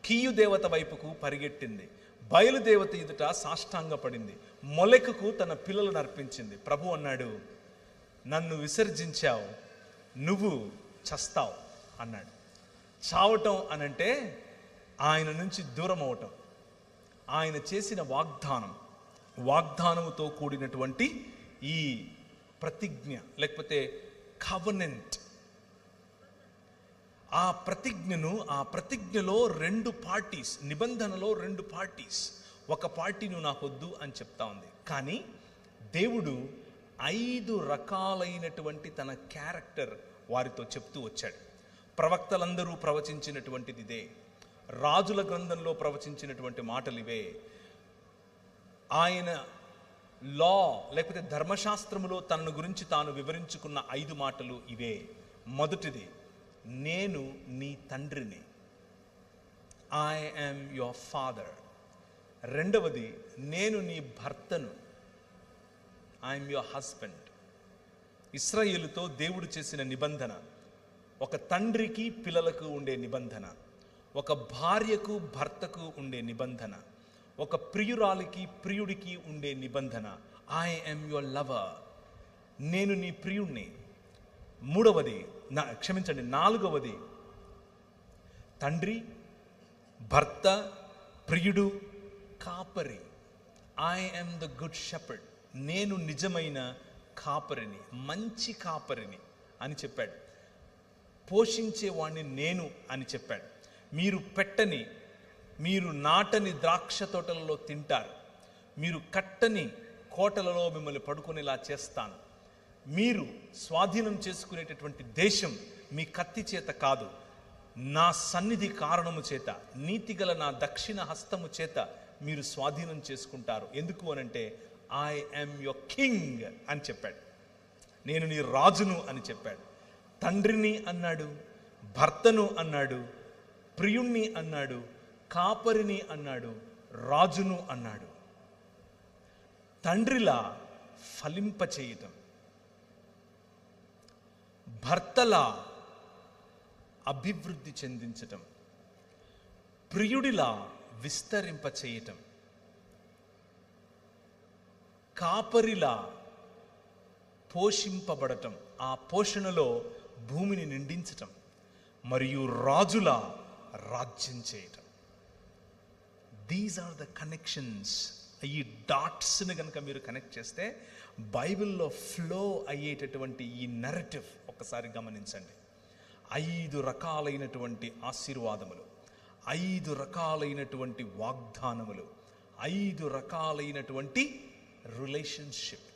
కీయు దేవత వైపుకు పరిగెట్టింది. బయలుదేవత ఎదుట సాష్టాంగపడింది. మొలెకుకు తన పిల్లలను అర్పించింది. ప్రభు అన్నాడు, నన్ను విసర్జించావు, నువ్వు చస్తావు అన్నాడు. చావటం అనంటే ఆయన నుంచి దూరం అవటం. ఆయన చేసిన వాగ్దానముతో కూడినటువంటి ఈ ప్రతిజ్ఞ లేకపోతే కవెనెంట్, ఆ ప్రతిజ్ఞలో 2 పార్టీస్, నిబంధనలో 2 పార్టీస్. ఒక పార్టీ నువ్వు నాకొద్దు అని చెప్తా ఉంది. కానీ దేవుడు 5 రకాలైనటువంటి తన క్యారెక్టర్ వారితో చెప్తూ వచ్చాడు. ప్రవక్తలందరూ ప్రవచించినటువంటిది ఇదే. రాజుల గ్రంథంలో ప్రవచించినటువంటి మాటలు ఇవే. ఆయన లా లేకపోతే ధర్మశాస్త్రములో తనను గురించి తాను వివరించుకున్న 5 మాటలు ఇవే. మొదటిది, నేను నీ తండ్రిని, ఐ యామ్ యువర్ ఫాదర్. రెండవది, నేను నీ భర్తను, ఐ యామ్ యువర్ హస్బెండ్. ఇశ్రాయేలుతో దేవుడు చేసిన నిబంధన, ఒక తండ్రికి పిల్లలకు ఉండే నిబంధన, ఒక భార్యకు భర్తకు ఉండే నిబంధన, ఒక ప్రియురాలికి ప్రియుడికి ఉండే నిబంధన, ఐ యామ్ యువర్ లవర్, నేను నీ ప్రియుణ్ణి. నాలుగవది, తండ్రి, భర్త, ప్రియుడు, కాపరి, I am the good shepherd, నేను నిజమైన కాపరిని, మంచి కాపరిని అని చెప్పాడు. పోషించేవాణ్ణి నేను అని చెప్పాడు. మీరు నాటని ద్రాక్ష తోటలలో తింటారు, మీరు కట్టని కోటలలో మిమ్మల్ని పడుకునేలా చేస్తాను, మీరు స్వాధీనం చేసుకునేటటువంటి దేశం మీ కత్తి చేత కాదు, నా సన్నిధి కారణము చేత, నీతిగల నా దక్షిణ హస్తము చేత మీరు స్వాధీనం చేసుకుంటారు. ఎందుకు అనంటే ఐ యామ్ యువర్ కింగ్ అని చెప్పాడు. నేను నీ రాజును అని చెప్పాడు. తండ్రిని అన్నాడు, భర్తను అన్నాడు, ప్రియుణ్ణి అన్నాడు, కాపరిని అన్నాడు, రాజును అన్నాడు. తండ్రిలా ఫలింపచేయటం, భర్తలా అభివృద్ధి చెందించటం, ప్రియుడిలా విస్తరింపచేయటం, కాపరిలా పోషింపబడటం, ఆ పోషణలో భూమిని నిండించటం, మరియు రాజులా రాజ్యం చేయటం. These are the connections. ఈ డాట్స్ని కనుక మీరు కనెక్ట్ చేస్తే బైబిల్లో ఫ్లో అయ్యేటటువంటి ఈ నరేటివ్ ఒక్కసారి గమనించండి. 5 రకాలైనటువంటి ఆశీర్వాదములు, 5 రకాలైనటువంటి వాగ్దానములు, 5 రకాలైనటువంటి రిలేషన్షిప్,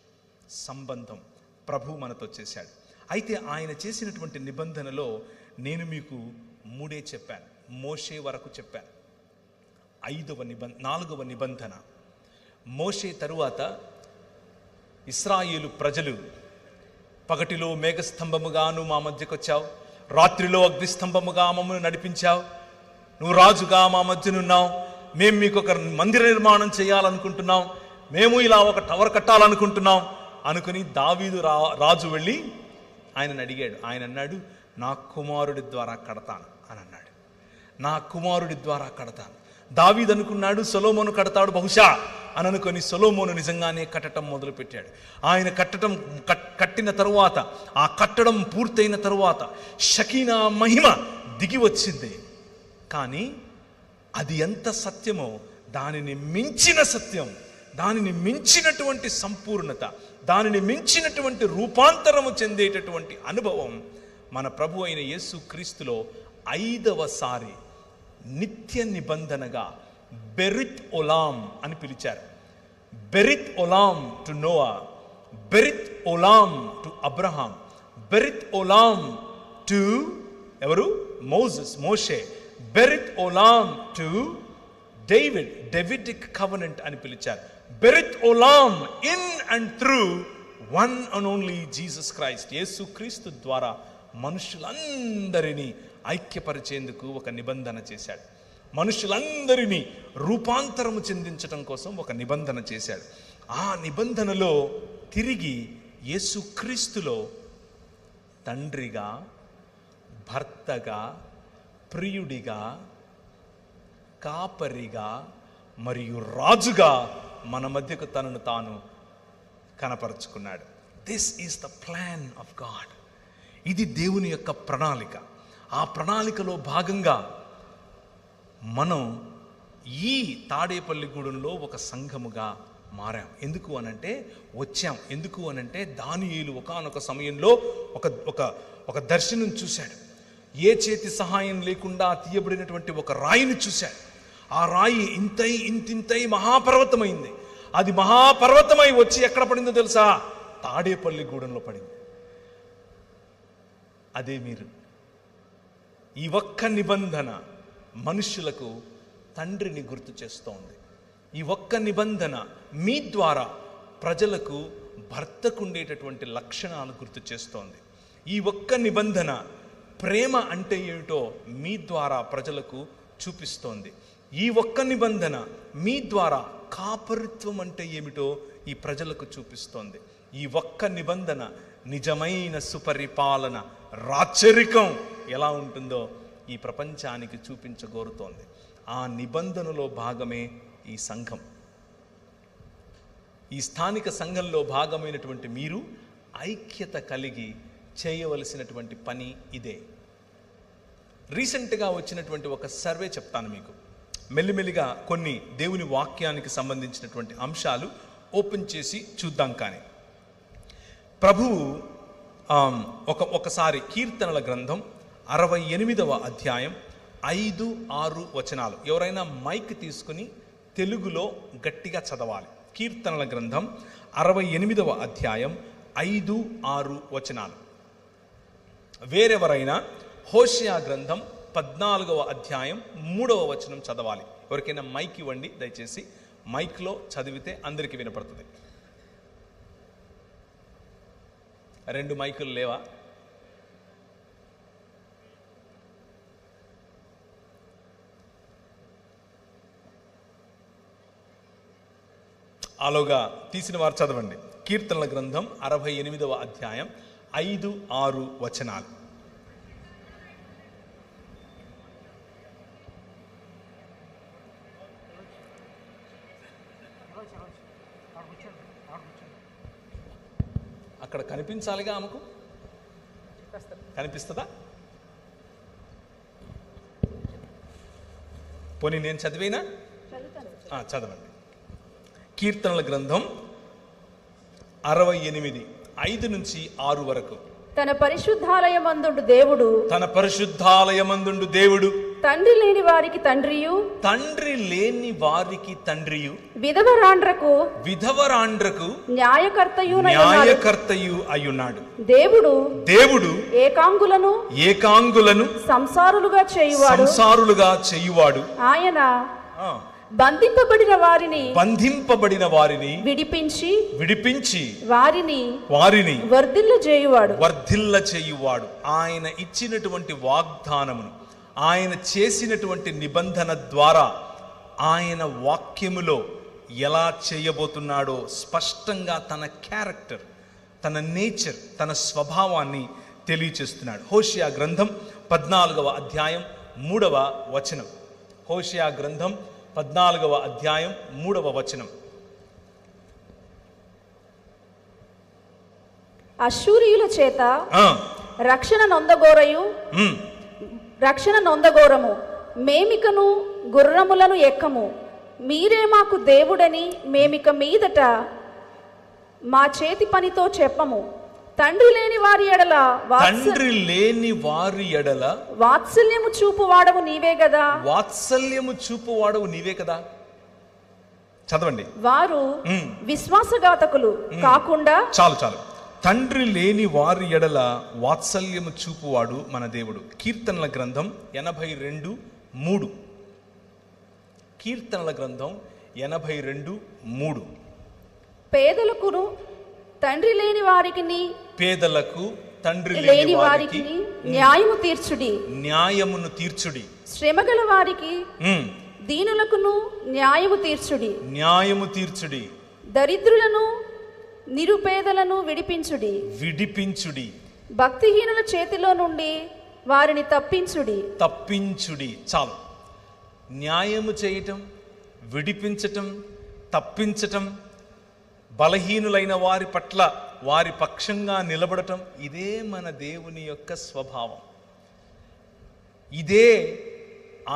సంబంధం ప్రభు మనతో చేశాడు. అయితే ఆయన చేసినటువంటి నిబంధనలో నేను మీకు 3 చెప్పాను. మోషే వరకు చెప్పాను. 4వ నిబంధన, మోషే తరువాత ఇశ్రాయేలు ప్రజలు, పగటిలో మేఘస్తంభముగాను మా మధ్యకు వచ్చావు, రాత్రిలో అగ్నిస్తంభముగా మమ్మల్ని నడిపించావు, నువ్వు రాజుగా మా మధ్యనున్నావు, మేము మీకు ఒక మందిర నిర్మాణం చేయాలనుకుంటున్నాం, మేము ఇలా ఒక టవర్ కట్టాలనుకుంటున్నాం అనుకుని దావీదు రాజు వెళ్ళి ఆయనను అడిగాడు. ఆయన అన్నాడు, నా కుమారుడి ద్వారా కడతాను అని అన్నాడు. నా కుమారుడి ద్వారా కడతాను. దావీదు అనుకున్నాడు సొలొమోను కడతాడు బహుశా అని అనుకొని సొలొమోను నిజంగానే కట్టడం మొదలుపెట్టాడు. ఆయన కట్టిన తరువాత, ఆ కట్టడం పూర్తయిన తరువాత షకీనా మహిమ దిగి వచ్చింది. కానీ అది ఎంత సత్యమో దానిని మించిన సత్యం, దానిని మించినటువంటి సంపూర్ణత, దానిని మించినటువంటి రూపాంతరము చెందేటటువంటి అనుభవం మన ప్రభు అయిన యేసు క్రీస్తులో 5వసారి నిత్య నిబంధనగా బెరిత్ ఒలాం అని పిలిచారు. బెరిత్ ఒలాం టు నోవా, బెరిత్ ఒలాం టు అబ్రహాం, బెరిత్ ఒలాం టు ఎవరు? మోషే, బెరిత్ ఒలాం టు డేవిడిక్ కవెనెంట్ అని పిలిచారు. బెరిత్ ఒలాం in and through one and only Jesus Christ. యేసు క్రీస్తు ద్వారా మనుషులందరినీ ఐక్యపరిచేందుకు ఒక నిబంధన చేశాడు. మనుషులందరినీ రూపాంతరము చెందించటం కోసం ఒక నిబంధన చేశాడు. ఆ నిబంధనలో తిరిగి యేసు క్రీస్తులో తండ్రిగా, భర్తగా, ప్రియుడిగా, కాపరిగా మరియు రాజుగా మన మధ్యకు తనను తాను కనపరుచుకున్నాడు. This is the plan of God. ఇది దేవుని యొక్క ప్రణాళిక. ఆ ప్రణాళికలో భాగంగా మనం ఈ తాడేపల్లిగూడెంలో ఒక సంఘముగా మారాం. ఎందుకు అనంటే దానియేలు ఒకానొక సమయంలో ఒక దర్శనం చూశాడు. ఏ చేతి సహాయం లేకుండా తీయబడినటువంటి ఒక రాయిని చూశాడు. ఆ రాయి ఇంతింతై మహాపర్వతమైంది. అది మహాపర్వతమై వచ్చి ఎక్కడ పడిందో తెలుసా? తాడేపల్లిగూడెంలో పడింది. అదే మీరు. ఈ ఒక్క నిబంధన మనుష్యులకు తండ్రిని గుర్తు చేస్తోంది. ఈ ఒక్క నిబంధన మీ ద్వారా ప్రజలకు భర్తకు ఉండేటటువంటి లక్షణాలు గుర్తు చేస్తోంది. ఈ ఒక్క నిబంధన ప్రేమ అంటే ఏమిటో మీ ద్వారా ప్రజలకు చూపిస్తోంది. ఈ ఒక్క నిబంధన మీ ద్వారా కాపరిత్వం అంటే ఏమిటో ఈ ప్రజలకు చూపిస్తోంది. ఈ ఒక్క నిబంధన నిజమైన సుపరిపాలన, రాచరికం ఎలా ఉంటుందో ఈ ప్రపంచానికి చూపించగోరుతోంది. ఆ నిబంధనలో భాగమే ఈ సంఘం. ఈ స్థానిక సంఘంలో భాగమైనటువంటి మీరు ఐక్యత కలిగి చేయవలసినటువంటి పని ఇదే. రీసెంట్గా వచ్చినటువంటి ఒక సర్వే చెప్తాను మీకు. మెల్లిమెల్లిగా కొన్ని దేవుని వాక్యానికి సంబంధించినటువంటి అంశాలు ఓపెన్ చేసి చూద్దాం. కానీ ప్రభువు ఒకసారి కీర్తనల గ్రంథం 68వ అధ్యాయం 5-6 వచనాలు, ఎవరైనా మైక్ తీసుకుని తెలుగులో గట్టిగా చదవాలి. కీర్తనల గ్రంథం 68వ అధ్యాయం 5-6 వచనాలు. వేరెవరైనా హోషేయ గ్రంథం 14వ అధ్యాయం 3వ వచనం చదవాలి. ఎవరికైనా మైక్ ఇవ్వండి దయచేసి. మైక్లో చదివితే అందరికీ వినపడుతుంది. 2 మైకులు లేవా? ఆలోగా తీసిన వారు చదవండి. కీర్తనల గ్రంథం 68వ అధ్యాయం 5-6 వచనాలు. అక్కడ కనిపించాలిగా, ఆమెకు కనిపిస్తుందా? పోనీ నేను చదివేనా? చదవండి. కీర్తనల గ్రంథం 68 5-6 వరకు. తన పరిశుద్ధాలయమందుండు దేవుడు, తన పరిశుద్ధాలయమందుండు దేవుడు, తండ్రి లేని వారికి తండ్రియు, తండ్రి లేని వారికి తండ్రియు, విధవరాండ్రకు న్యాయకర్తయు అయ్యున్నాడు. దేవుడు ఏకాంగులను సంసారులుగా చేయువాడు. ఆయన బంధింపబడిన వారిని విడిపించి వారిని వర్ధిల్ల చేయువాడు. ఆయన ఇచ్చినటువంటి వాగ్దానమును, ఆయన చేసినటువంటి నిబంధన ద్వారా ఆయన వాక్యములో ఎలా చేయబోతున్నాడో స్పష్టంగా తన క్యారెక్టర్, తన నేచర్, తన స్వభావాన్ని తెలియచేస్తున్నాడు. హోషేయ గ్రంథం 14వ అధ్యాయం 3వ వచనం. హోషేయ గ్రంథం 14వ అధ్యాయం 3వ వచనం. అశ్షూరీయుల చేత రక్షణ నొందగోరము, మేమికను గుర్రములను ఎక్కము. మీరే మాకు దేవుడని మేమిక మీదట మా చేతి పనితో చెప్పము. తండ్రి లేని వారి ఎడల వాత్సల్యము చూపువాడవు నీవే కదా. చదవండి. వారు విశ్వాసఘాతకులు కాకుండా చాలు తండ్రి లేని వారి ఎడల వాత్సల్యము చూపువాడు మన దేవుడు. కీర్తనల గ్రంథం 82:3. కీర్తనల గ్రంథం 82:3. పేదలకు తండ్రి లేని వారికి న్యాయమును తీర్చుడి. శ్రమగల వారికి దీనులకును న్యాయము తీర్చుడి. దరిద్రులను నిరుపేదలను విడిపించుడి. భక్తిహీనుల చేతిలో నుండి వారిని తప్పించుడి. చాలు. న్యాయము చేయటం, విడిపించటం, తప్పించటం, బలహీనులైన వారి పట్ల వారి పక్షంగా నిలబడటం, ఇదే మన దేవుని యొక్క స్వభావం. ఇదే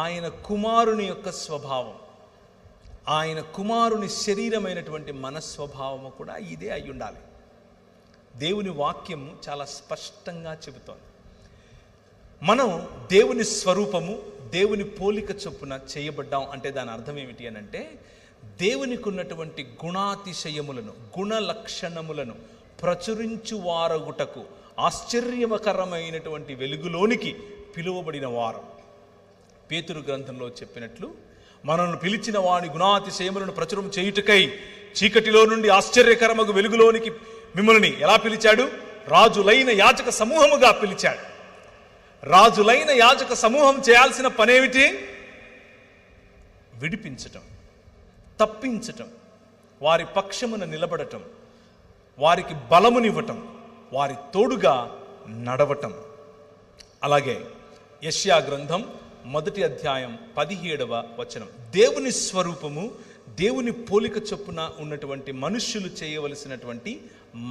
ఆయన కుమారుని యొక్క స్వభావం. ఆయన కుమారుని శరీరమైనటువంటి మన స్వభావము కూడా ఇదే అయి ఉండాలి. దేవుని వాక్యము చాలా స్పష్టంగా చెబుతోంది. మనం దేవుని స్వరూపము, దేవుని పోలిక చొప్పున చేయబడ్డాం అంటే దాని అర్థం ఏమిటి అని అంటే, దేవునికి ఉన్నటువంటి గుణాతిశయములను, గుణ లక్షణములను ప్రచురించువారగుటకు ఆశ్చర్యకరమైనటువంటి వెలుగులోనికి పిలువబడిన వారు. పేతురు గ్రంథంలో చెప్పినట్లు, మనల్ని పిలిచిన వాని గుణాతిశయములను ప్రచురం చేయుటకై చీకటిలో నుండి ఆశ్చర్యకరమగు వెలుగులోనికి మిమ్మల్ని ఎలా పిలిచాడు? రాజులైన యాజక సమూహముగా పిలిచాడు. రాజులైన యాజక సమూహం చేయాల్సిన పనేమిటి? విడిపించటం, తప్పించటం, వారి పక్షమున నిలబడటం, వారికి బలమునివ్వటం, వారి తోడుగా నడవటం. అలాగే యెషయా గ్రంథం 1వ అధ్యాయం 17వ వచనం. దేవుని స్వరూపము, దేవుని పోలిక చొప్పున ఉన్నటువంటి మనుష్యులు చేయవలసినటువంటి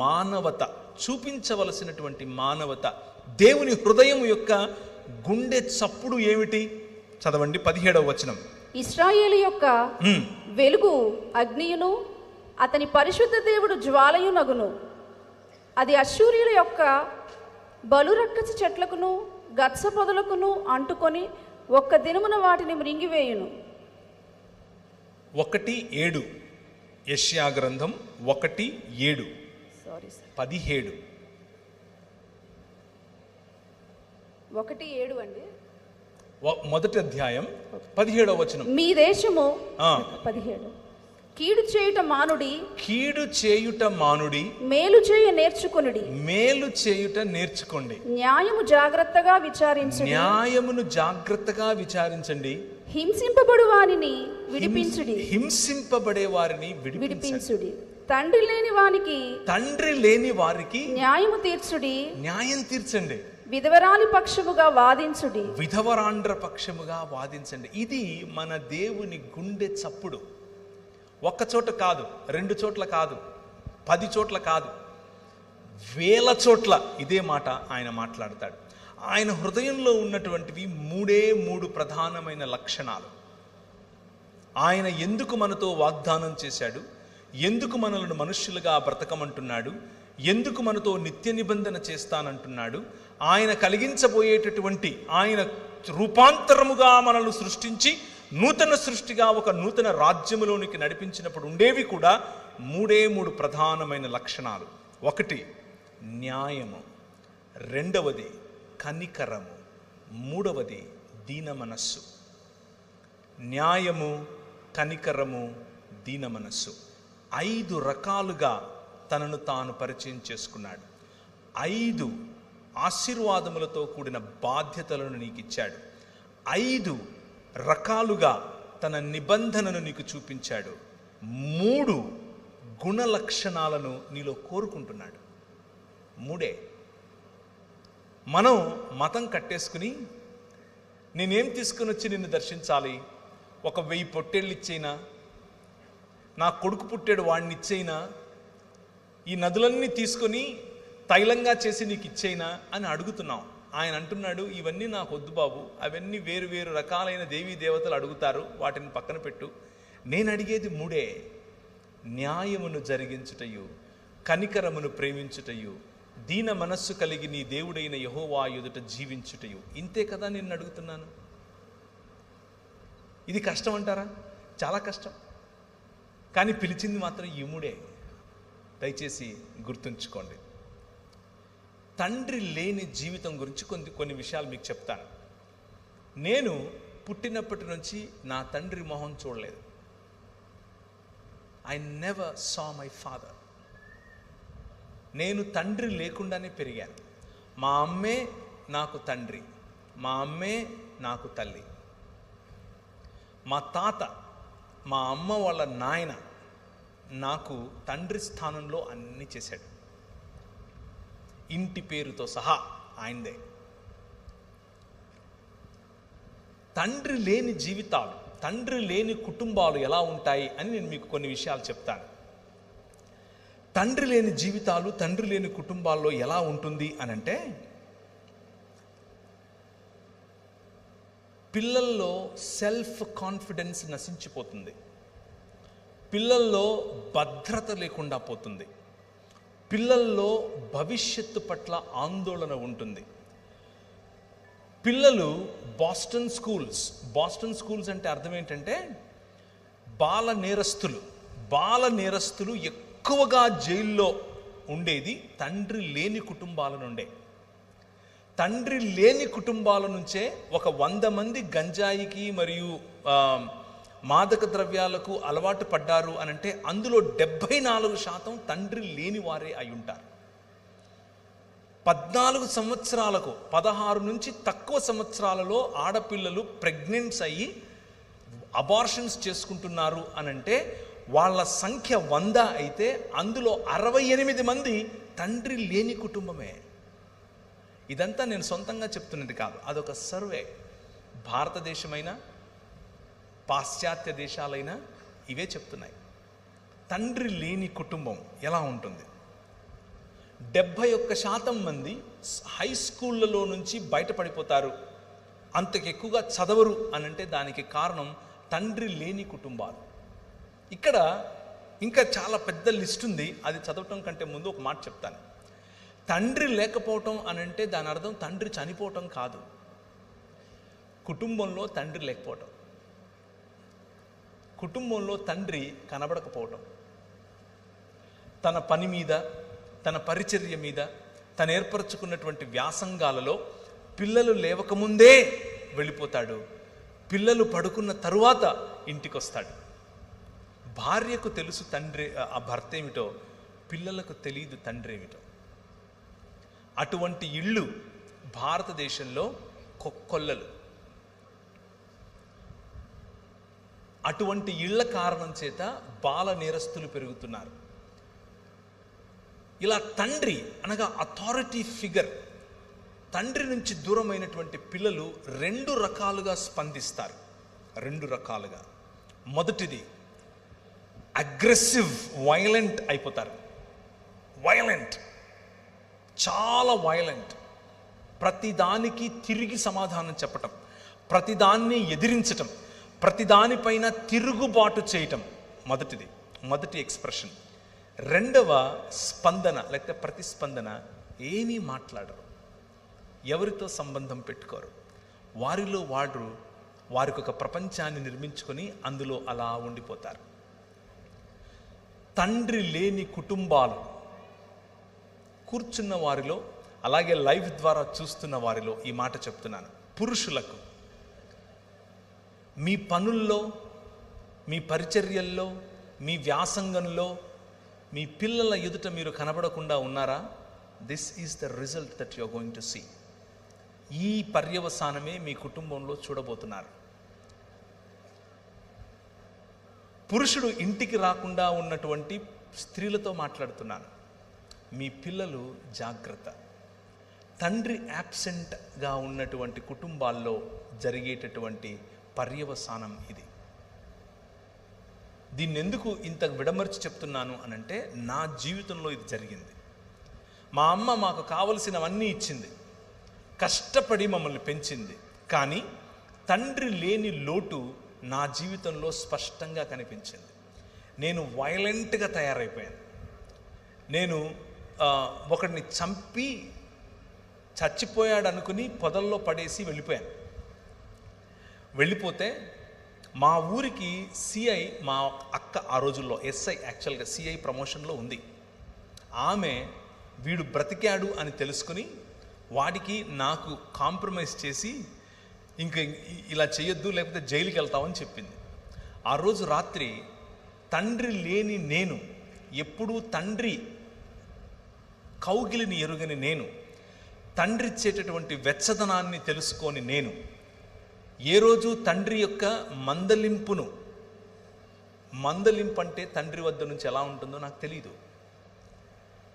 మానవత, చూపించవలసినటువంటి మానవత, దేవుని హృదయం యొక్క గుండె చప్పుడు ఏమిటి? చదవండి 17వ వచనం. ఇశ్రాయేలు యొక్క వెలుగు అగ్నియును, అతని పరిశుద్ధ దేవుడు జ్వాలయునగును. అది అశ్షూరీయుల యొక్క బలురక్కసి చెట్లకును గత్స పొదలకును అంటుకొని ఒక్క దినమున వాటిని మృంగివేయును. 1:7. యెషయా గ్రంథం 1:7. 17. 1:7 అండి. 1వ అధ్యాయం 17వ వచనం. మీ దేశము 17. కీడు చేయుట మానుడి, మేలు చేయుట నేర్చుకోండి. న్యాయమును జాగ్రత్తగా విచారించండి. హింసింపబడే వారిని విడిపించుడి. తండ్రి లేని వారికి న్యాయం తీర్చండి. విధవరాండ్ర పక్షముగా వాదించండి. ఇది మన దేవుని గుండె చప్పుడు. ఒక్క చోట కాదు, 2 చోట్ల కాదు, 10 చోట్ల కాదు, 1000 చోట్ల ఇదే మాట ఆయన మాట్లాడతాడు. ఆయన హృదయంలో ఉన్నటువంటివి 3 ప్రధానమైన లక్షణాలు. ఆయన ఎందుకు మనతో వాగ్దానం చేశాడు, ఎందుకు మనల్ని మనుష్యులుగా బ్రతకమంటున్నాడు, ఎందుకు మనతో నిత్య నిబంధన చేస్తానంటున్నాడు, ఆయన కలిగించబోయేటటువంటి, ఆయన రూపాంతరముగా మనల్ని సృష్టించి నూతన సృష్టిగా ఒక నూతన రాజ్యములోనికి నడిపించినప్పుడు ఉండేవి కూడా 3 ప్రధానమైన లక్షణాలు. 1 న్యాయము, 2వది కనికరము, 3వది దీన మనస్సు. న్యాయము, కనికరము, దీన మనస్సు. 5 రకాలుగా తనను తాను పరిచయం చేసుకున్నాడు. 5 ఆశీర్వాదములతో కూడిన బాధ్యతలను నీకు ఇచ్చాడు. 5 రకాలుగా తన నిబంధనను నీకు చూపించాడు. 3 గుణ లక్షణాలను నీలో కోరుకుంటున్నాడు. 3. మనం మతం కట్టేసుకుని నేనేం తీసుకుని వచ్చి నిన్ను దర్శించాలి, ఒక 1000 పొట్టేళ్ళు ఇచ్చేయినా, నా కొడుకు పుట్టాడు వాడిని ఇచ్చేయినా, ఈ నదులన్నీ తీసుకొని తైలంగా చేసి నీకు ఇచ్చేయినా అని అడుగుతున్నాం. ఆయన అంటున్నాడు, ఇవన్నీ నాకు వద్దు బాబు, అవన్నీ వేరు వేరు రకాలైన దేవీ దేవతలు అడుగుతారు, వాటిని పక్కన పెట్టు. నేను అడిగేది 3. న్యాయమును జరిగించుటయు, కనికరమును ప్రేమించుటయు, దీన మనస్సు కలిగి నీ దేవుడైన యెహోవా ఎదుట జీవించుటయు. ఇంతే కదా నేను అడుగుతున్నాను. ఇది కష్టం అంటారా? చాలా కష్టం. కానీ పిలిచింది మాత్రం ఈ 3. దయచేసి గుర్తుంచుకోండి. తండ్రి లేని జీవితం గురించి కొన్ని విషయాలు మీకు చెప్తాను. నేను పుట్టినప్పటి నుంచి నా తండ్రి మొహం చూడలేదు. I never saw my father. నేను తండ్రి లేకుండానే పెరిగాను. మా అమ్మే నాకు తండ్రి, మా అమ్మే నాకు తల్లి. మా తాత, మా అమ్మ వాళ్ళ నాయన నాకు తండ్రి స్థానంలో అన్నీ చేశాడు. ఇంటి పేరుతో సహా ఆయనదే. తండ్రి లేని జీవితాలు, తండ్రి లేని కుటుంబాలు ఎలా ఉంటాయి అని నేను మీకు కొన్ని విషయాలు చెప్తాను. తండ్రి లేని జీవితాలు, తండ్రి లేని కుటుంబాల్లో ఎలా ఉంటుంది అనంటే, పిల్లల్లో సెల్ఫ్ కాన్ఫిడెన్స్ నశించిపోతుంది. పిల్లల్లో భద్రత లేకుండా పోతుంది. పిల్లల్లో భవిష్యత్తు పట్ల ఆందోళన ఉంటుంది. పిల్లలు బాస్టన్ స్కూల్స్ అంటే అర్థం ఏంటంటే బాల నేరస్తులు ఎక్కువగా జైల్లో ఉండేది తండ్రి లేని కుటుంబాల నుండే. తండ్రి లేని కుటుంబాల నుంచే ఒక 100 మంది గంజాయికి మరియు మాదక ద్రవ్యాలకు అలవాటు పడ్డారు అనంటే అందులో 74% తండ్రి లేని వారే అయి ఉంటారు. 14 సంవత్సరాలకు 16 నుంచి తక్కువ సంవత్సరాలలో ఆడపిల్లలు ప్రెగ్నెంట్స్ అయ్యి అబార్షన్స్ చేసుకుంటున్నారు అనంటే వాళ్ళ సంఖ్య 100 అయితే అందులో 68 మంది తండ్రి లేని కుటుంబమే. ఇదంతా నేను సొంతంగా చెప్తున్నది కాదు, అదొక సర్వే. భారతదేశమైనా పాశ్చాత్య దేశాలైనా ఇవే చెప్తున్నాయి. తండ్రి లేని కుటుంబం ఎలా ఉంటుంది? 71% మంది హై స్కూళ్ళలో నుంచి బయటపడిపోతారు, అంతకు ఎక్కువగా చదవరు అనంటే దానికి కారణం తండ్రి లేని కుటుంబాలు. ఇక్కడ ఇంకా చాలా పెద్ద లిస్ట్ ఉంది, అది చదవటం కంటే ముందు ఒక మాట చెప్తాను. తండ్రి లేకపోవటం అనంటే దాని అర్థం తండ్రి చనిపోవటం కాదు. కుటుంబంలో తండ్రి లేకపోవటం, కుటుంబంలో తండ్రి కనబడకపోవటం, తన పని మీద, తన పరిచర్య మీద, తను ఏర్పరచుకున్నటువంటి వ్యాసంగాలలో పిల్లలు లేవకముందే వెళ్ళిపోతాడు. పిల్లలు పడుకున్న తరువాత ఇంటికి వస్తాడు. భార్యకు తెలుసు తండ్రి ఆ భర్త ఏమిటో, పిల్లలకు తెలియదు తండ్రి ఏమిటో. అటువంటి ఇళ్ళు భారతదేశంలో కొల్లలు. అటువంటి ఇళ్ల కారణం చేత బాల నేరస్తులు పెరుగుతున్నారు. ఇలా తండ్రి అనగా అథారిటీ ఫిగర్, తండ్రి నుంచి దూరమైనటువంటి పిల్లలు 2 రకాలుగా స్పందిస్తారు. 2 రకాలుగా. మొదటిది అగ్రెసివ్, వైలెంట్ అయిపోతారు. వైలెంట్, చాలా వైలెంట్. ప్రతిదానికి తిరిగి సమాధానం చెప్పటం, ప్రతిదాన్ని ఎదిరించటం, ప్రతిదానిపైన తిరుగుబాటు చేయటం మొదటి ఎక్స్ప్రెషన్. 2వ స్పందన లేకపోతే ప్రతిస్పందన, ఏమీ మాట్లాడరు, ఎవరితో సంబంధం పెట్టుకోరు. వారిలో వారికి ఒక ప్రపంచాన్ని నిర్మించుకొని అందులో అలా ఉండిపోతారు. తండ్రి లేని కుటుంబాలు కూర్చున్న వారిలో, అలాగే లైవ్ ద్వారా చూస్తున్న వారిలో ఈ మాట చెప్తున్నాను. పురుషులకు మీ పనుల్లో, మీ పరిచర్యల్లో, మీ వ్యాసంగంలో, మీ పిల్లల ఎదుట మీరు కనబడకుండా ఉన్నారా? This is the result that you are going to see. ఈ పర్యవసానమే మీ కుటుంబంలో చూడబోతున్నారు. పురుషుడు ఇంటికి రాకుండా ఉన్నటువంటి స్త్రీలతో మాట్లాడుతున్నాను. మీ పిల్లలు జాగ్రత్త. తండ్రి యాబ్సెంట్గా ఉన్నటువంటి కుటుంబాల్లో జరిగేటటువంటి పర్యవసానం ఇది. దీన్ని ఎందుకు ఇంత విడమర్చి చెప్తున్నాను అనంటే, నా జీవితంలో ఇది జరిగింది. మా అమ్మ మాకు కావలసినవన్నీ ఇచ్చింది, కష్టపడి మమ్మల్ని పెంచింది. కానీ తండ్రి లేని లోటు నా జీవితంలో స్పష్టంగా కనిపించింది. నేను వైలెంట్గా తయారైపోయాను. నేను ఒకడిని చంపి చచ్చిపోయాడు అనుకుని పొదల్లో పడేసి వెళ్ళిపోయాను. వెళ్ళిపోతే మా ఊరికి సిఐ, మా అక్క ఆ రోజుల్లో ఎస్ఐ, యాక్చువల్గా సిఐ ప్రమోషన్లో ఉంది. ఆమె వీడు బ్రతికాడు అని తెలుసుకుని వాడికి నాకు కాంప్రమైజ్ చేసి ఇంక ఇలా చేయొద్దు లేకపోతే జైలుకి వెళ్తామని చెప్పింది. ఆ రోజు రాత్రి తండ్రి లేని నేను, ఎప్పుడూ తండ్రి కౌగిలిని ఎరుగని నేను, తండ్రి ఇచ్చేటటువంటి వెచ్చదనాన్ని తెలుసుకొని నేను, ఏ రోజు తండ్రి యొక్క మందలింపు అంటే తండ్రి వద్ద నుంచి ఎలా ఉంటుందో నాకు తెలీదు.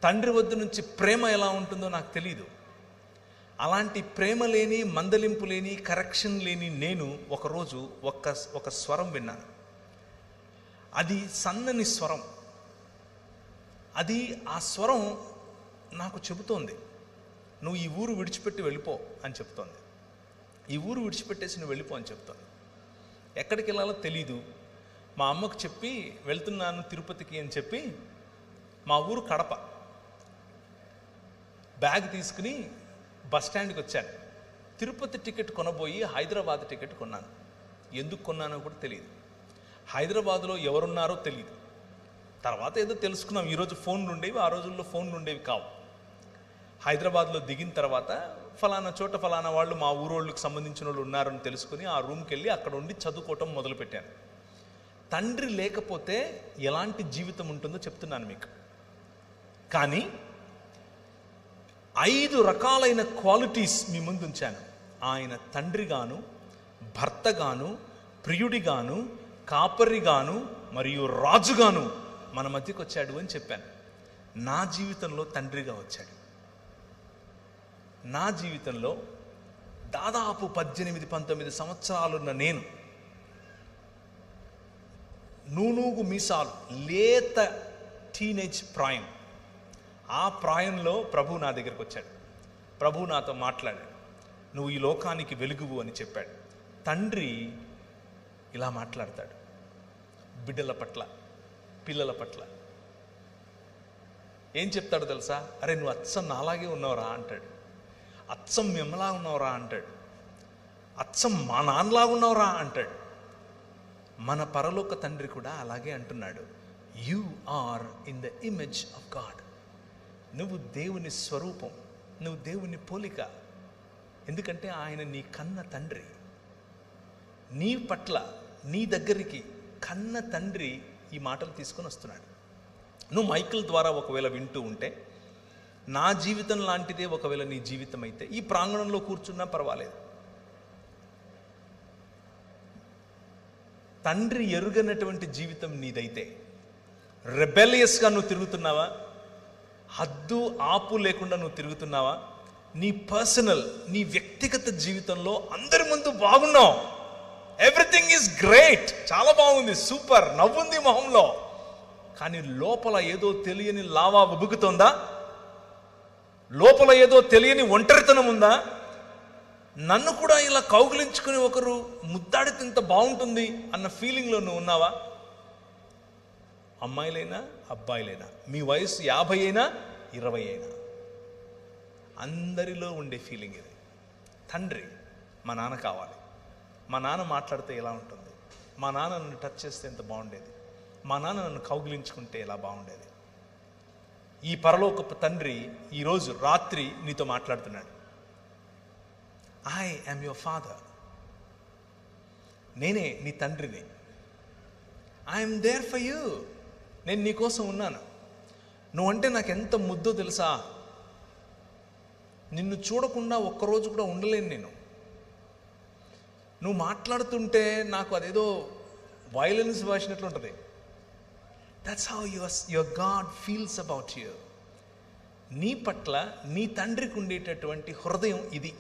తండ్రి వద్ద నుంచి ప్రేమ ఎలా ఉంటుందో నాకు తెలీదు. అలాంటి ప్రేమ లేని, మందలింపు లేని, కరెక్షన్ లేని నేను ఒకరోజు ఒక స్వరం విన్నాను. అది సన్నని స్వరం. ఆ స్వరం నాకు చెబుతోంది, నువ్వు ఈ ఊరు విడిచిపెట్టి వెళ్ళిపో అని చెప్తోంది. ఈ ఊరు విడిచిపెట్టేసి నువ్వు వెళ్ళిపో అని చెప్తాను. ఎక్కడికి వెళ్ళాలో తెలీదు. మా అమ్మకు చెప్పి వెళ్తున్నాను తిరుపతికి అని చెప్పి, మా ఊరు కడప, బ్యాగ్ తీసుకుని బస్ స్టాండ్కి వచ్చాను. తిరుపతి టికెట్ కొనబోయి హైదరాబాద్ టికెట్ కొన్నాను. ఎందుకు కొన్నానో కూడా తెలియదు. హైదరాబాద్లో ఎవరున్నారో తెలియదు. తర్వాత ఏదో తెలుసుకున్నాం. ఈరోజు ఫోన్లు ఉండేవి, ఆ రోజుల్లో ఫోన్లు ఉండేవి కావు. హైదరాబాద్లో దిగిన తర్వాత ఫలానా చోట ఫలానా వాళ్ళు, మా ఊరోళ్ళకి సంబంధించిన వాళ్ళు ఉన్నారని తెలుసుకుని ఆ రూమ్కి వెళ్ళి అక్కడ ఉండి చదువుకోవటం మొదలుపెట్టాను. తండ్రి లేకపోతే ఎలాంటి జీవితం ఉంటుందో చెప్తున్నాను మీకు. కానీ 5 రకాలైన క్వాలిటీస్ మీ ముందు ఉంచాను. ఆయన తండ్రిగాను, భర్తగాను, ప్రియుడిగాను, కాపరిగాను మరియు రాజుగాను మన మధ్యకు వచ్చాడు అని చెప్పాను. నా జీవితంలో తండ్రిగా వచ్చాడు. నా జీవితంలో దాదాపు 18-19 సంవత్సరాలున్న నేను, నూనూగు మీసాలు, లేత టీనేజ్ ప్రాయం, ఆ ప్రాయంలో ప్రభు నా దగ్గరికి వచ్చాడు. ప్రభు నాతో మాట్లాడాడు. నువ్వు ఈ లోకానికి వెలుగువు అని చెప్పాడు. తండ్రి ఇలా మాట్లాడతాడు బిడ్డల పట్ల, పిల్లల పట్ల. ఏం చెప్తాడు తెలుసా? అరే నువ్వు అచ్చం నాలాగే ఉన్నావురా అంటాడు. అచ్చం మిమ్మలా ఉన్నావురా అంటాడు. అచ్చం మా నాన్నలాగా ఉన్నావురా అంటాడు. మన పరలోక తండ్రి కూడా అలాగే అంటున్నాడు. You are in the image of God. నువ్వు దేవుని స్వరూపం, నువ్వు దేవుని పోలిక. ఎందుకంటే ఆయన నీ కన్న తండ్రి. నీ పట్ల, నీ దగ్గరికి కన్న తండ్రి ఈ మాటలు తీసుకొని వస్తున్నాడు. నువ్వు మైకిల్ ద్వారా ఒకవేళ వింటూ ఉంటే, నా జీవితం లాంటిదే ఒకవేళ నీ జీవితం అయితే, ఈ ప్రాంగణంలో కూర్చున్నా పర్వాలేదు. తండ్రి ఎరుగనటువంటి జీవితం నీదైతే, రెబెలియస్గా నువ్వు తిరుగుతున్నావా? హద్దు ఆపు లేకుండా నువ్వు తిరుగుతున్నావా? నీ పర్సనల్, నీ వ్యక్తిగత జీవితంలో అందరి ముందు బాగున్నావు, ఎవ్రీథింగ్ ఈజ్ గ్రేట్, చాలా బాగుంది, సూపర్, నవ్వుంది మొహంలో. కానీ లోపల ఏదో తెలియని లావా ఉబుకుతోందా? లోపల ఏదో తెలియని ఒంటరితనం ఉందా? నన్ను కూడా ఇలా కౌగిలించుకుని ఒకరు ముద్దాడితే ఇంత బాగుంటుంది అన్న ఫీలింగ్లో నువ్వు ఉన్నావా? అమ్మాయిలైనా అబ్బాయిలైనా, మీ వయసు 50 అయినా 20 అయినా, అందరిలో ఉండే ఫీలింగ్ ఇది. తండ్రి, మా నాన్న కావాలి. మా నాన్న మాట్లాడితే ఎలా ఉంటుంది? మా నాన్న నన్ను టచ్ చేస్తే ఎంత బాగుండేది? మా నాన్న నన్ను కౌగిలించుకుంటే ఎలా బాగుండేది? ఈ పరలోకపు తండ్రి ఈరోజు రాత్రి నీతో మాట్లాడుతున్నాడు. I am your father. నేనే నీ తండ్రిని. I'm there for you. నేను నీకోసం ఉన్నాను. నువ్వంటే నాకు ఎంత ముద్దో తెలుసా. నిన్ను చూడకుండా ఒక్కరోజు కూడా ఉండలేను నేను. నువ్వు మాట్లాడుతుంటే నాకు అదేదో వైలెన్స్ వాసినట్లు ఉంటుంది. That's how your God feels about you. నీ పట్ల నీ తండ్రికి ఉండేటటువంటి హృదయం ఇది.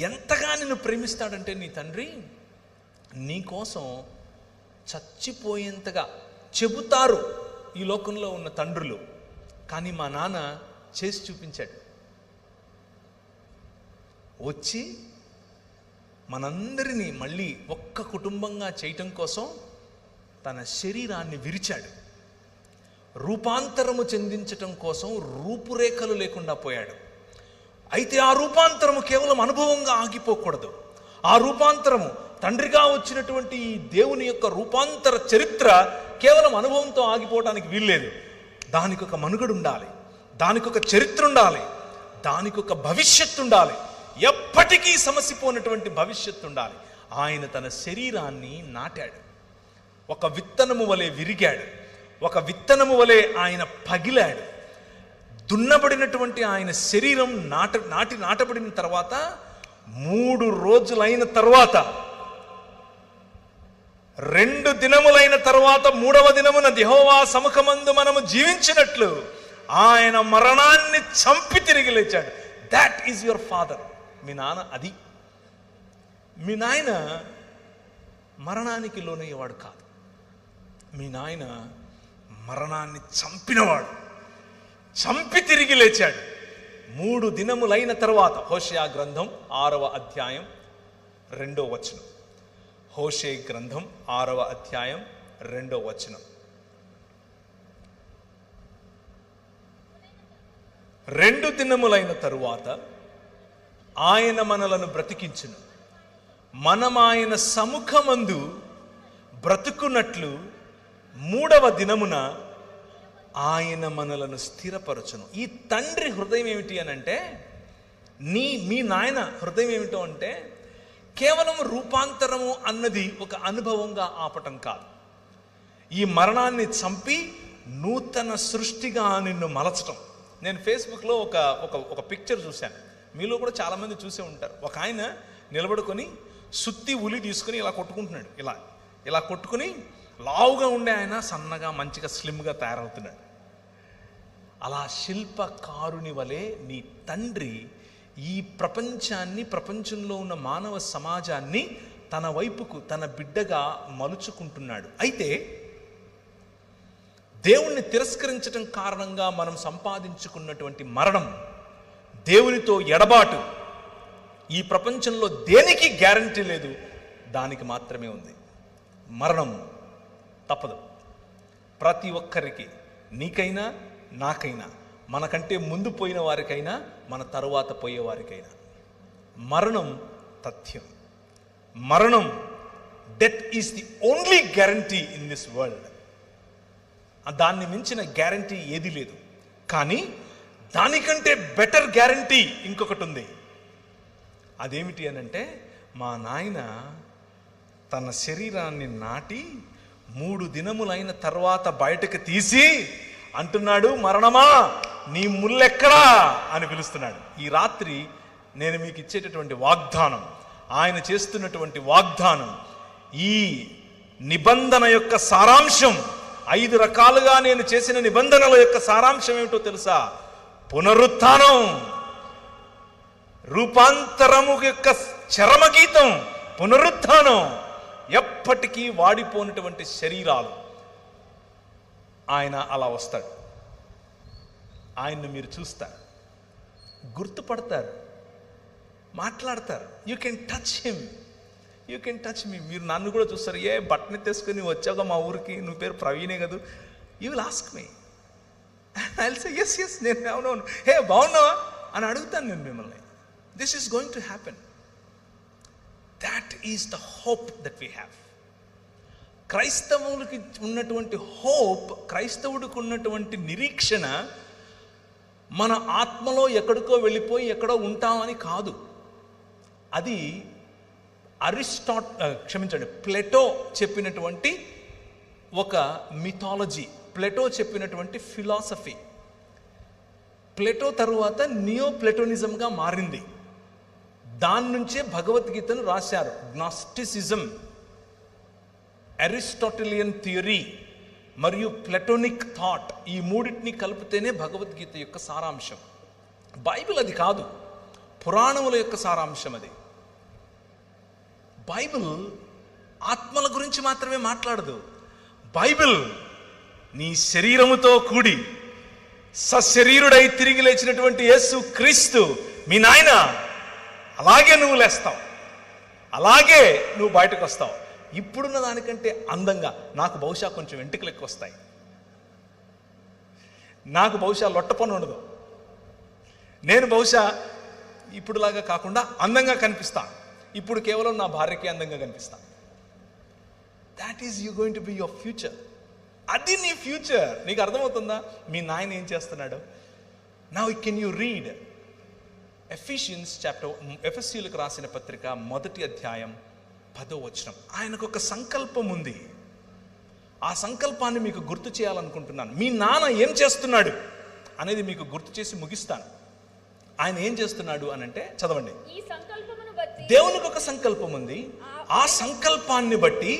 ఎంతగా నిన్ను ప్రేమిస్తాడంటే నీ తండ్రి, నీ కోసం చచ్చిపోయేంతగా చెబుతారు ఈ లోకంలో ఉన్న తండ్రులు, కానీ మా నాన్న చేసి చూపించాడు. వచ్చి మనందరినీ మళ్ళీ ఒక్క కుటుంబంగా చేయటం కోసం తన శరీరాన్ని విరిచాడు. రూపాంతరము చెందించటం కోసం రూపురేఖలు లేకుండా పోయాడు. అయితే ఆ రూపాంతరము కేవలం అనుభవంగా ఆగిపోకూడదు. ఆ రూపాంతరము తండ్రిగా వచ్చినటువంటి ఈ దేవుని యొక్క రూపాంతర చరిత్ర కేవలం అనుభవంతో ఆగిపోవడానికి వీల్లేదు. దానికి ఒక మనుగడ ఉండాలి, దానికి ఒక చరిత్ర ఉండాలి, దానికి ఒక భవిష్యత్తు ఉండాలి. ఎప్పటికీ సమసిపోయినటువంటి భవిష్యత్తు ఉండాలి. ఆయన తన శరీరాన్ని నాటాడు. ఒక విత్తనము వలె విరిగాడు. ఒక విత్తనము వలె ఆయన పగిలాడు. దున్నబడినటువంటి ఆయన శరీరం నాటబడిన తర్వాత 3 రోజులైన తర్వాత, 2 దినములైన తర్వాత 3వ దినమున యెహోవా సముఖమందు మనము జీవించినట్లు ఆయన మరణాన్ని చంపి తిరిగి లేచాడు. That is your father. మీ నాన్న అది. మీ నాయన మరణానికి లోనయ్యేవాడు కాదు. మీ నాయన మరణాన్ని చంపినవాడు. చంపి తిరిగి లేచాడు 3 దినములైన తర్వాత. హోషేయ గ్రంథం 6వ అధ్యాయం 2వ వచనం. హోషేయ గ్రంథం 6వ అధ్యాయం 2వ వచనం. 2 దినములైన తరువాత ఆయన మనలను బ్రతికించును, మనం ఆయన సముఖమందు బ్రతుకున్నట్లు 3వ దినమున ఆయన మనలను స్థిరపరచును. ఈ తండ్రి హృదయం ఏమిటి అని అంటే, మీ నాయన హృదయం ఏమిటో అంటే, కేవలం రూపాంతరము అన్నది ఒక అనుభవంగా ఆపటం కాదు. ఈ మరణాన్ని చంపి నూతన సృష్టిగా నిన్ను మలచటం. నేను ఫేస్బుక్లో ఒక పిక్చర్ చూశాను. మీలో కూడా చాలామంది చూసే ఉంటారు. ఒక ఆయన నిలబడుకొని సుత్తి ఉలి తీసుకుని ఇలా కొట్టుకుంటున్నాడు. ఇలా కొట్టుకుని లావుగా ఉండే ఆయన సన్నగా మంచిగా స్లిమ్గా తయారవుతున్నాడు. అలా శిల్పకారుని వలె నీ తండ్రి ఈ ప్రపంచాన్ని, ప్రపంచంలో ఉన్న మానవ సమాజాన్ని తన వైపుకు, తన బిడ్డగా మలుచుకుంటున్నాడు. అయితే దేవుణ్ణి తిరస్కరించటం కారణంగా మనం సంపాదించుకున్నటువంటి మరణం, దేవునితో ఎడబాటు, ఈ ప్రపంచంలో దేనికి గ్యారంటీ లేదు, దానికి మాత్రమే ఉంది. మరణం తప్పదు ప్రతి ఒక్కరికి. నీకైనా నాకైనా, మనకంటే ముందు పోయిన వారికైనా, మన తరువాత పోయేవారికైనా మరణం తథ్యం. మరణం, death is the only guarantee in this world. దాన్ని మించిన గ్యారంటీ ఏది లేదు. కానీ దానికంటే బెటర్ గ్యారంటీ ఇంకొకటి ఉంది. అదేమిటి అని అంటే, మా నాయన తన శరీరాన్ని నాటి 3 దినములైన తర్వాత బయటకు తీసి అంటున్నాడు, మరణమా నీ ముల్లెక్కడా అని పిలుస్తున్నాడు. ఈ రాత్రి నేను మీకు ఇచ్చేటటువంటి వాగ్దానం, ఆయన చేస్తున్నటువంటి వాగ్దానం, ఈ నిబంధన యొక్క సారాంశం, 5 రకాలుగా నేను చేసిన నిబంధనల యొక్క సారాంశం ఏమిటో తెలుసా? పునరుత్థానం, రూపాంతరము యొక్క చరమగీతం పునరుత్థానం. ఎప్పటికీ వాడిపోయినటువంటి శరీరాలు. ఆయన అలా వస్తాడు. ఆయన్ను మీరు చూస్తారు, గుర్తుపడతారు, మాట్లాడతారు. You can touch him, you can touch me. మీరు నన్ను కూడా చూస్తారు. ఏ బట్టని తెసుకుని వచ్చాక మా ఊరికి, నువ్వు పేరు ప్రవీణే కదా, you will ask me. I will say yes yes, నేను అవునవును, హే బాగున్నావా అని అడుగుతాను నేను మిమ్మల్ని. This is going to happen. That is the hope that we have. క్రైస్తవులకి ఉన్నటువంటి హోప్, క్రైస్తవుడికి ఉన్నటువంటి నిరీక్షణ, మన ఆత్మలో ఎక్కడికో వెళ్ళిపోయి ఎక్కడో ఉంటామని కాదు. అది ప్లేటో చెప్పినటువంటి ఒక మిథాలజీ, ప్లేటో చెప్పినటువంటి ఫిలాసఫీ. ప్లేటో తరువాత నియో ప్లేటోనిజంగా మారింది. దాని నుంచే భగవద్గీతను రాశారు. గ్నాస్టిసిజం, అరిస్టాటిలియన్ థియరీ మరియు ప్లెటోనిక్ థాట్, ఈ మూడింటిని కలిపితేనే భగవద్గీత యొక్క సారాంశం. బైబిల్ అది కాదు, పురాణముల యొక్క సారాంశం అది. బైబిల్ ఆత్మల గురించి మాత్రమే మాట్లాడదు. బైబిల్ నీ శరీరముతో కూడి సశరీరుడై తిరిగి లేచినటువంటి యేసు క్రీస్తు మీ నాయన, అలాగే నువ్వు లేస్తావు, అలాగే నువ్వు బయటకు వస్తావు. ఇప్పుడున్న దానికంటే అందంగా. నాకు బహుశా కొంచెం వెంట్రుకలు ఎక్కువ వస్తాయి, నాకు బహుశా లొట్ట పని ఉండదు, నేను బహుశా ఇప్పుడులాగా కాకుండా అందంగా కనిపిస్తా. ఇప్పుడు కేవలం నా భార్యకే అందంగా కనిపిస్తా. That is you going to be your future. అది నీ ఫ్యూచర్. నీకు అర్థమవుతుందా మీ నాయన ఏం చేస్తున్నాడు? Now can you read Ephesians chapter, ఎఫెసీయులకు రాసిన పత్రిక 1వ అధ్యాయం 10వ వచనం. ఆయనకు ఒక సంకల్పం ఉంది. ఆ సంకల్పాన్ని మీకు గుర్తు చేయాలనుకుంటున్నాను. మీ నాన్న ఏం చేస్తున్నాడు అనేది మీకు గుర్తు చేసి ముగిస్తాను. ఆయన ఏం చేస్తున్నాడు అనంటే, చదవండి. దేవునికి ఒక సంకల్పం ఉంది. ఆ సంకల్పాన్ని బట్టి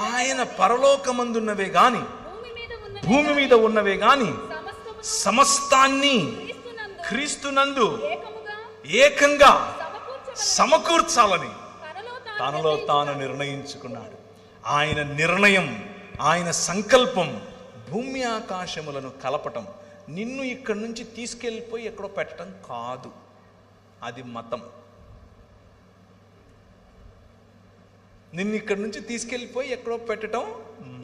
ఆయన పరలోకమందున్నవే గాని భూమి మీద ఉన్నవే గాని సమస్తాన్ని క్రీస్తునందు ఏకంగా సమకూర్చాలని తనలో తాను నిర్ణయించుకున్నాడు. ఆయన నిర్ణయం, ఆయన సంకల్పం భూమి ఆకాశములను కలపటం. నిన్ను ఇక్కడి నుంచి తీసుకెళ్ళిపోయి ఎక్కడో పెట్టడం కాదు. అది మతం. నిన్ను ఇక్కడి నుంచి తీసుకెళ్ళిపోయి ఎక్కడో పెట్టడం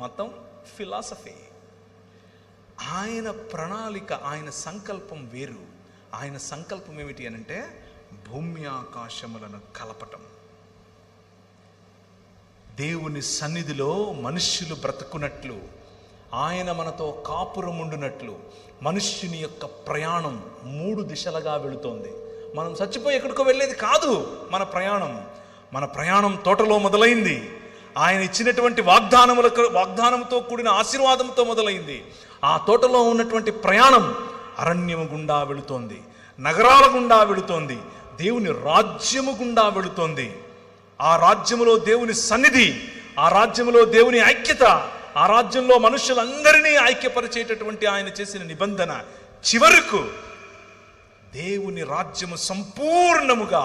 మతం, ఫిలాసఫీ. ఆయన ప్రణాళిక, ఆయన సంకల్పం వేరు. ఆయన సంకల్పం ఏమిటి అనంటే భూమి ఆకాశములను కలపటం. దేవుని సన్నిధిలో మనుష్యులు బ్రతుకున్నట్లు, ఆయన మనతో కాపురం ఉండునట్లు మనుష్యుని యొక్క ప్రయాణం 3 దిశలుగా వెళుతోంది. మనం చచ్చిపోయి ఎక్కడికో వెళ్ళేది కాదు మన ప్రయాణం. మన ప్రయాణం తోటలో మొదలైంది. ఆయన ఇచ్చినటువంటి వాగ్దానంతో కూడిన ఆశీర్వాదంతో మొదలైంది. ఆ తోటలో ఉన్నటువంటి ప్రయాణం అరణ్యము గుండా వెళుతోంది, నగరాల గుండా వెళుతోంది, దేవుని రాజ్యము గుండా వెళుతోంది. ఆ రాజ్యములో దేవుని సన్నిధి, ఆ రాజ్యములో దేవుని ఐక్యత, ఆ రాజ్యంలో మనుషులందరినీ ఐక్యపరిచేటటువంటి ఆయన చేసిన నిబంధన చివరకు దేవుని రాజ్యము సంపూర్ణముగా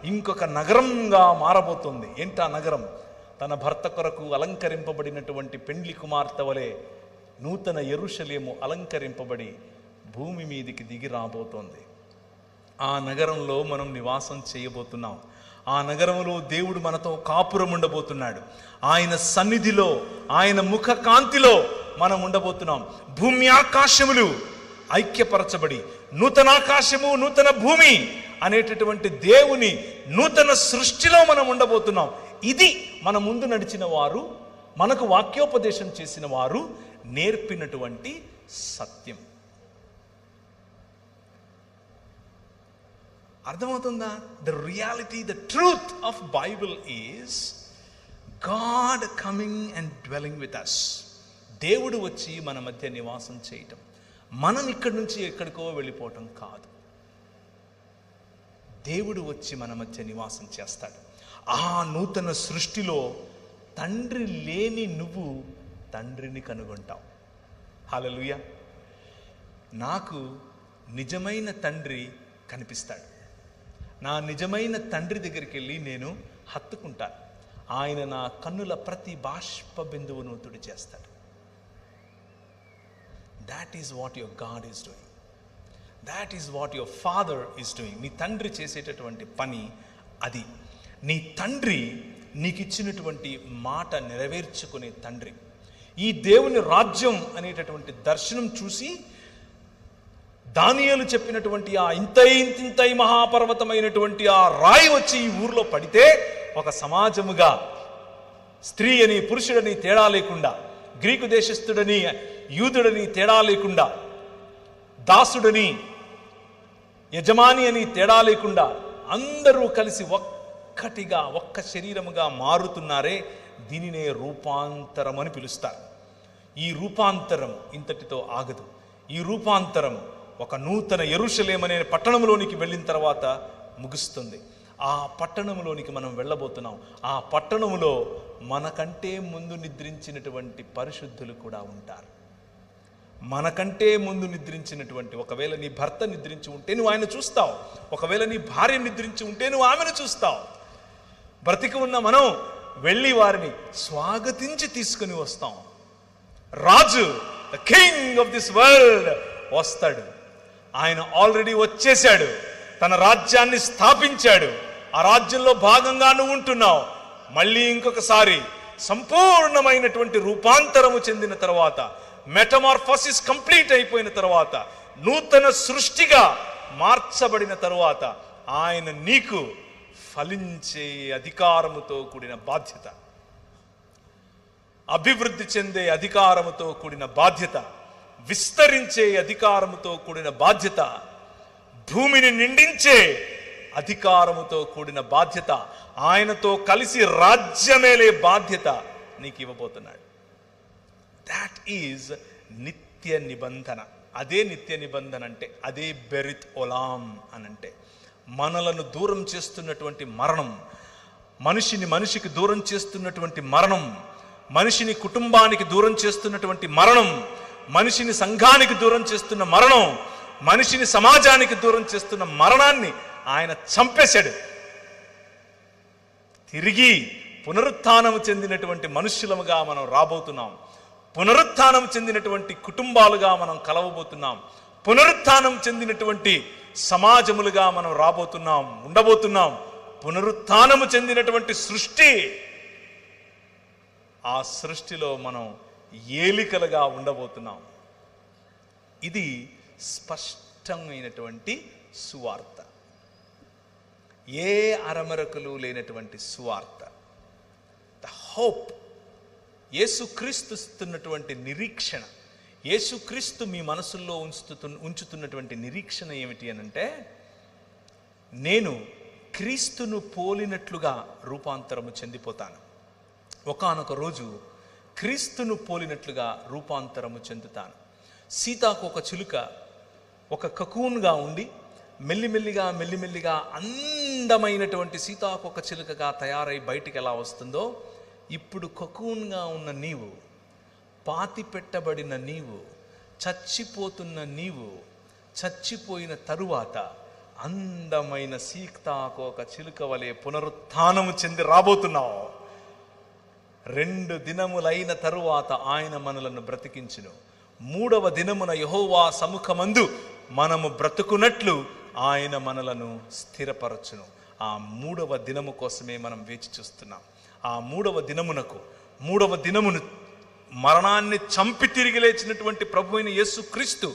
ఇంకొక నగరంగా మారబోతుంది. ఏంటా నగరం? తన భర్త కొరకు అలంకరింపబడినటువంటి పెండ్లి కుమార్తె వలె నూతన యెరూషలేము అలంకరింపబడి భూమి మీదికి దిగి రాబోతోంది. ఆ నగరంలో మనం నివాసం చేయబోతున్నాం. ఆ నగరంలో దేవుడు మనతో కాపురం ఉండబోతున్నాడు. ఆయన సన్నిధిలో, ఆయన ముఖ కాంతిలో మనం ఉండబోతున్నాం. భూమి ఆకాశములు ఐక్యపరచబడి నూతనాకాశము నూతన భూమి అనేటటువంటి దేవుని నూతన సృష్టిలో మనం ఉండబోతున్నాం. ఇది మన ముందు నడిచిన వారు, మనకు వాక్యోపదేశం చేసిన వారు నేర్పినటువంటి సత్యం. అర్థమవుతుందా? The reality, the truth of Bible is God coming and dwelling with us. దేవుడు వచ్చి మన మధ్య నివాసం చేయటం, మనం ఇక్కడి నుంచి ఎక్కడికో వెళ్ళిపోవటం కాదు. దేవుడు వచ్చి మన మధ్య నివాసం చేస్తాడు. ఆ నూతన సృష్టిలో తండ్రి లేని నువ్వు తండ్రిని కనుగొంటావు. హల్లెలూయా. నాకు నిజమైన తండ్రి కనిపిస్తాడు. నా నిజమైన తండ్రి దగ్గరికి వెళ్ళి నేను హత్తుకుంటాను. ఆయన నా కన్నుల ప్రతి బాష్ప బిందువును తుడిచేస్తాడు. That is what your God is doing. That is what your father is doing. నీ తండ్రి చేసేటటువంటి పని అది. నీ తండ్రి నీకు ఇచ్చినటువంటి మాట నెరవేర్చుకునే తండ్రి. ఈ దేవుని రాజ్యం అనేటటువంటి దర్శనం చూసి దానియేలు చెప్పినటువంటి ఆ ఇంతై మహాపర్వతమైనటువంటి ఆ రాయి వచ్చి ఈ ఊర్లో పడితే ఒక సమాజముగా స్త్రీ అని పురుషుడని తేడా లేకుండా, గ్రీకు దేశస్థుడని యూదుడని తేడా లేకుండా, దాసుడని యజమాని అని తేడా లేకుండా అందరూ కలిసి ఒక్కటిగా, ఒక్క శరీరముగా మారుతున్నారే. దీనినే రూపాంతరం అని పిలుస్తారు. ఈ రూపాంతరం ఇంతటితో ఆగదు. ఈ రూపాంతరం ఒక నూతన యెరూషలేము అనే పట్టణంలోనికి వెళ్ళిన తర్వాత ముగుస్తుంది. ఆ పట్టణంలోనికి మనం వెళ్ళబోతున్నాం. ఆ పట్టణంలో మనకంటే ముందు నిద్రించినటువంటి పరిశుద్ధులు కూడా ఉంటారు. మనకంటే ముందు నిద్రించినటువంటి, ఒకవేళ నీ భర్త నిద్రించి ఉంటే నువ్వు ఆయన చూస్తావు. ఒకవేళ నీ భార్య నిద్రించి ఉంటే నువ్వు ఆమెను చూస్తావు. బ్రతికి ఉన్న మనం వెళ్ళి వారిని స్వాగతించి తీసుకుని వస్తాం. రాజు, the king of this world వస్తాడు. ఆయన ఆల్రెడీ వచ్చేశాడు. తన రాజ్యాన్ని స్థాపించాడు. ఆ రాజ్యంలో భాగంగా నువ్వు ఉంటున్నావు. మళ్ళీ ఇంకొకసారి సంపూర్ణమైనటువంటి రూపాంతరము చెందిన తర్వాత, మెటమార్ఫోసిస్ కంప్లీట్ అయిపోయిన తర్వాత, నూతన సృష్టిగా మార్చబడిన తర్వాత ఆయన నీకు ఫలించే అధికారముతో కూడిన బాధ్యత, అభివృద్ధి చెందే అధికారముతో కూడిన బాధ్యత, విస్తరించే అధికారముతో కూడిన బాధ్యత, భూమిని నిండించే అధికారముతో కూడిన బాధ్యత, ఆయనతో కలిసి రాజ్యమేలే బాధ్యత నీకు ఇవ్వబోతున్నాడు. దాట్ ఈజ్ నిత్య నిబంధన. అదే నిత్య నిబంధన అంటే, అదే బెరిత్ ఒలాం అనంటే, మనలను దూరం చేస్తున్నటువంటి మరణం, మనిషికి దూరం చేస్తున్నటువంటి మరణం, మనిషిని కుటుంబానికి దూరం చేస్తున్నటువంటి మరణం, మనిషిని సంఘానికి దూరం చేస్తున్న మరణం, మనిషిని సమాజానికి దూరం చేస్తున్న మరణాన్ని ఆయన చంపేశాడు. తిరిగి పునరుత్థానము చెందినటువంటి మనుష్యులముగా మనం రాబోతున్నాం. పునరుత్థానం చెందినటువంటి కుటుంబాలుగా మనం కలవబోతున్నాం. పునరుత్థానం చెందినటువంటి సమాజములుగా మనం రాబోతున్నాం, ఉండబోతున్నాం. పునరుత్థానము చెందినటువంటి సృష్టి, ఆ సృష్టిలో మనం ఏలికలుగా ఉండబోతున్నాం. ఇది స్పష్టమైనటువంటి సువార్త, ఏ అరమరకులు లేనటువంటి సువార్త. ద హోప్, యేసుక్రీస్తు ఇస్తున్నటువంటి నిరీక్షణ, యేసుక్రీస్తు మీ మనసుల్లో ఉంచుతున్నటువంటి నిరీక్షణ ఏమిటి అనంటే, నేను క్రీస్తును పోలినట్లుగా రూపాంతరము చెందిపోతాను. ఒకానొక రోజు క్రీస్తును పోలినట్లుగా రూపాంతరము చెందుతాను. సీతాకోక చిలుక ఒక కకూన్గా ఉండి మెల్లిమెల్లిగా అందమైనటువంటి సీతాకోక చిలుకగా తయారై బయటికి ఎలా వస్తుందో, ఇప్పుడు కకూన్గా ఉన్న నీవు, పాతి పెట్టబడిన నీవు, చచ్చిపోతున్న నీవు, చచ్చిపోయిన తరువాత అందమైన సీతాకోక చిలుక వలె పునరుత్థానము చెంది రాబోతున్నావు. 2 దినములైన తరువాత ఆయన మనలను బ్రతికించును. 3వ దినమున యెహోవా సముఖమందు మనము బ్రతుకున్నట్లు ఆయన మనలను స్థిరపరచును. ఆ 3వ దినము కోసమే మనం వేచి చూస్తున్నాం. ఆ 3వ దినమును మరణాన్ని చంపి తిరిగి లేచినటువంటి ప్రభువైన యేసుక్రీస్తు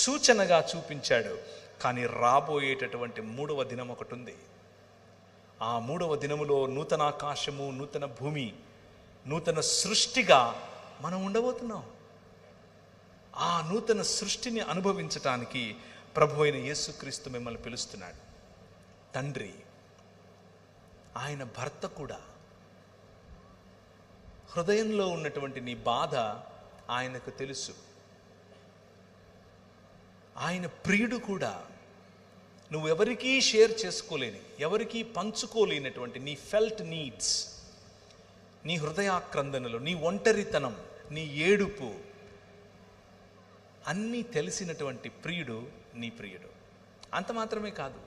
సూచనగా చూపించాడు. కానీ రాబోయేటటువంటి 3వ దినం ఒకటి ఉంది. ఆ 3వ దినములో నూతన ఆకాశము, నూతన భూమి, నూతన సృష్టిగా మనం ఉండబోతున్నాం. ఆ నూతన సృష్టిని అనుభవించటానికి ప్రభువైన యేసుక్రీస్తు మిమ్మల్ని పిలుస్తున్నాడు. తండ్రి, ఆయన భర్త కూడా, హృదయంలో ఉన్నటువంటి నీ బాధ ఆయనకు తెలుసు. ఆయన ప్రియుడు కూడా. నువ్వు ఎవరికీ షేర్ చేసుకోలేని, ఎవరికీ పంచుకోలేనటువంటి నీ ఫెల్ట్ నీడ్స్, నీ హృదయాక్రందనలు, నీ ఒంటరితనం, నీ ఏడుపు అన్నీ తెలిసినటువంటి ప్రియుడు నీ ప్రియుడు. అంత మాత్రమే కాదు,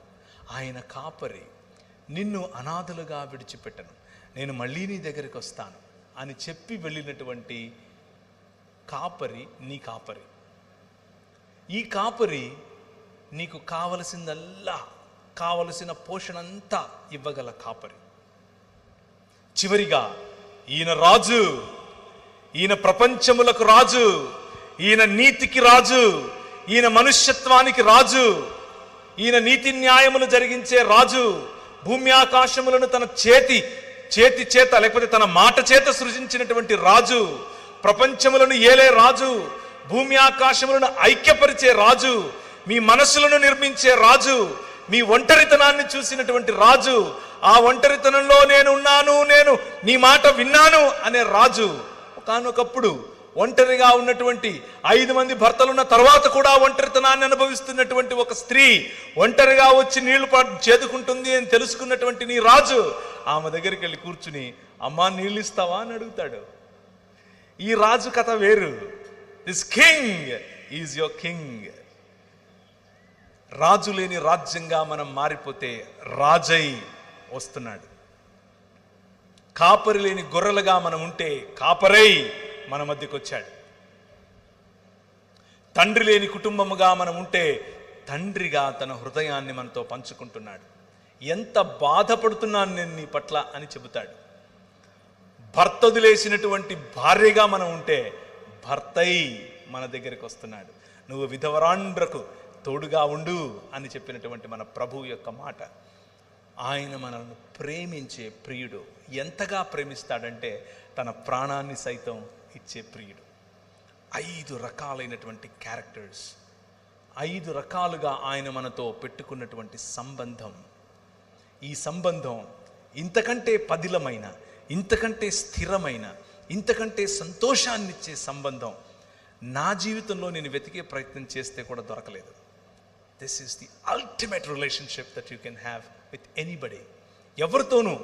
ఆయన కాపరి. నిన్ను అనాథలుగా విడిచిపెట్టను, నేను మళ్ళీ నీ దగ్గరికి వస్తాను అని చెప్పి వెళ్ళినటువంటి కాపరి నీ కాపరి. ఈ కాపరి నీకు కావలసిందల్లా, కావలసిన పోషణ అంతా ఇవ్వగల కాపరి. చివరిగా ఈయన రాజు, ఈయన ప్రపంచములకు రాజు, ఈయన నీతికి రాజు, ఈయన మనుష్యత్వానికి రాజు, ఈయన నీతి న్యాయములు జరిగించే రాజు. భూమి ఆకాశములను తన చేతి చేత లేకపోతే తన మాట చేత సృజించినటువంటి రాజు, ప్రపంచములను ఏలే రాజు, భూమి ఆకాశములను ఐక్యపరిచే రాజు, మీ మనసులను నిర్మించే రాజు, మీ ఒంటరితనాన్ని చూసినటువంటి రాజు, ఆ ఒంటరితనంలో నేను ఉన్నాను, నేను నీ మాట విన్నాను అనే రాజు, ఒకానొకప్పుడు ఒంటరిగా ఉన్నటువంటి 5 మంది భర్తలున్న తర్వాత కూడా ఒంటరితనాన్ని అనుభవిస్తున్నటువంటి ఒక స్త్రీ ఒంటరిగా వచ్చి నీళ్లు చేదుకుంటుంది అని తెలుసుకున్నటువంటి నీ రాజు ఆమె దగ్గరికి వెళ్ళి కూర్చుని, అమ్మా నీళ్ళు ఇస్తావా అని అడుగుతాడు. ఈ రాజు కథ వేరు. This king is your king. రాజు లేని రాజ్యంగా మనం మారిపోతే రాజై వస్తున్నాడు. కాపరి లేని గొర్రెలుగా మనం ఉంటే కాపరై మన మధ్యకు వచ్చాడు. తండ్రి లేని కుటుంబముగా మనం ఉంటే తండ్రిగా తన హృదయాన్ని మనతో పంచుకుంటున్నాడు. ఎంత బాధపడుతున్నాను నేను నీ పట్ల అని చెబుతాడు. భర్త వదిలేసినటువంటి భార్యగా మనం ఉంటే భర్తై మన దగ్గరికి వస్తున్నాడు. నువ్వు విధవరాండ్రకు తోడుగా ఉండు అని చెప్పినటువంటి మన ప్రభువు యొక్క మాట. ఆయన మనల్ని ప్రేమించే ప్రియుడు. ఎంతగా ప్రేమిస్తాడంటే తన ప్రాణాన్ని సైతం ఇచ్చే ప్రియుడు. 5 రకాలైనటువంటి క్యారెక్టర్స్, 5 రకాలుగా ఆయన మనతో పెట్టుకున్నటువంటి సంబంధం. ఈ సంబంధం ఇంతకంటే పదిలమైన, ఇంతకంటే స్థిరమైన, ఇంతకంటే సంతోషాన్నిచ్చే సంబంధం నా జీవితంలో నేను వెతికే ప్రయత్నం చేస్తే కూడా దొరకలేదు. This is the ultimate relationship that you can have with anybody. ఎవరితోనూ,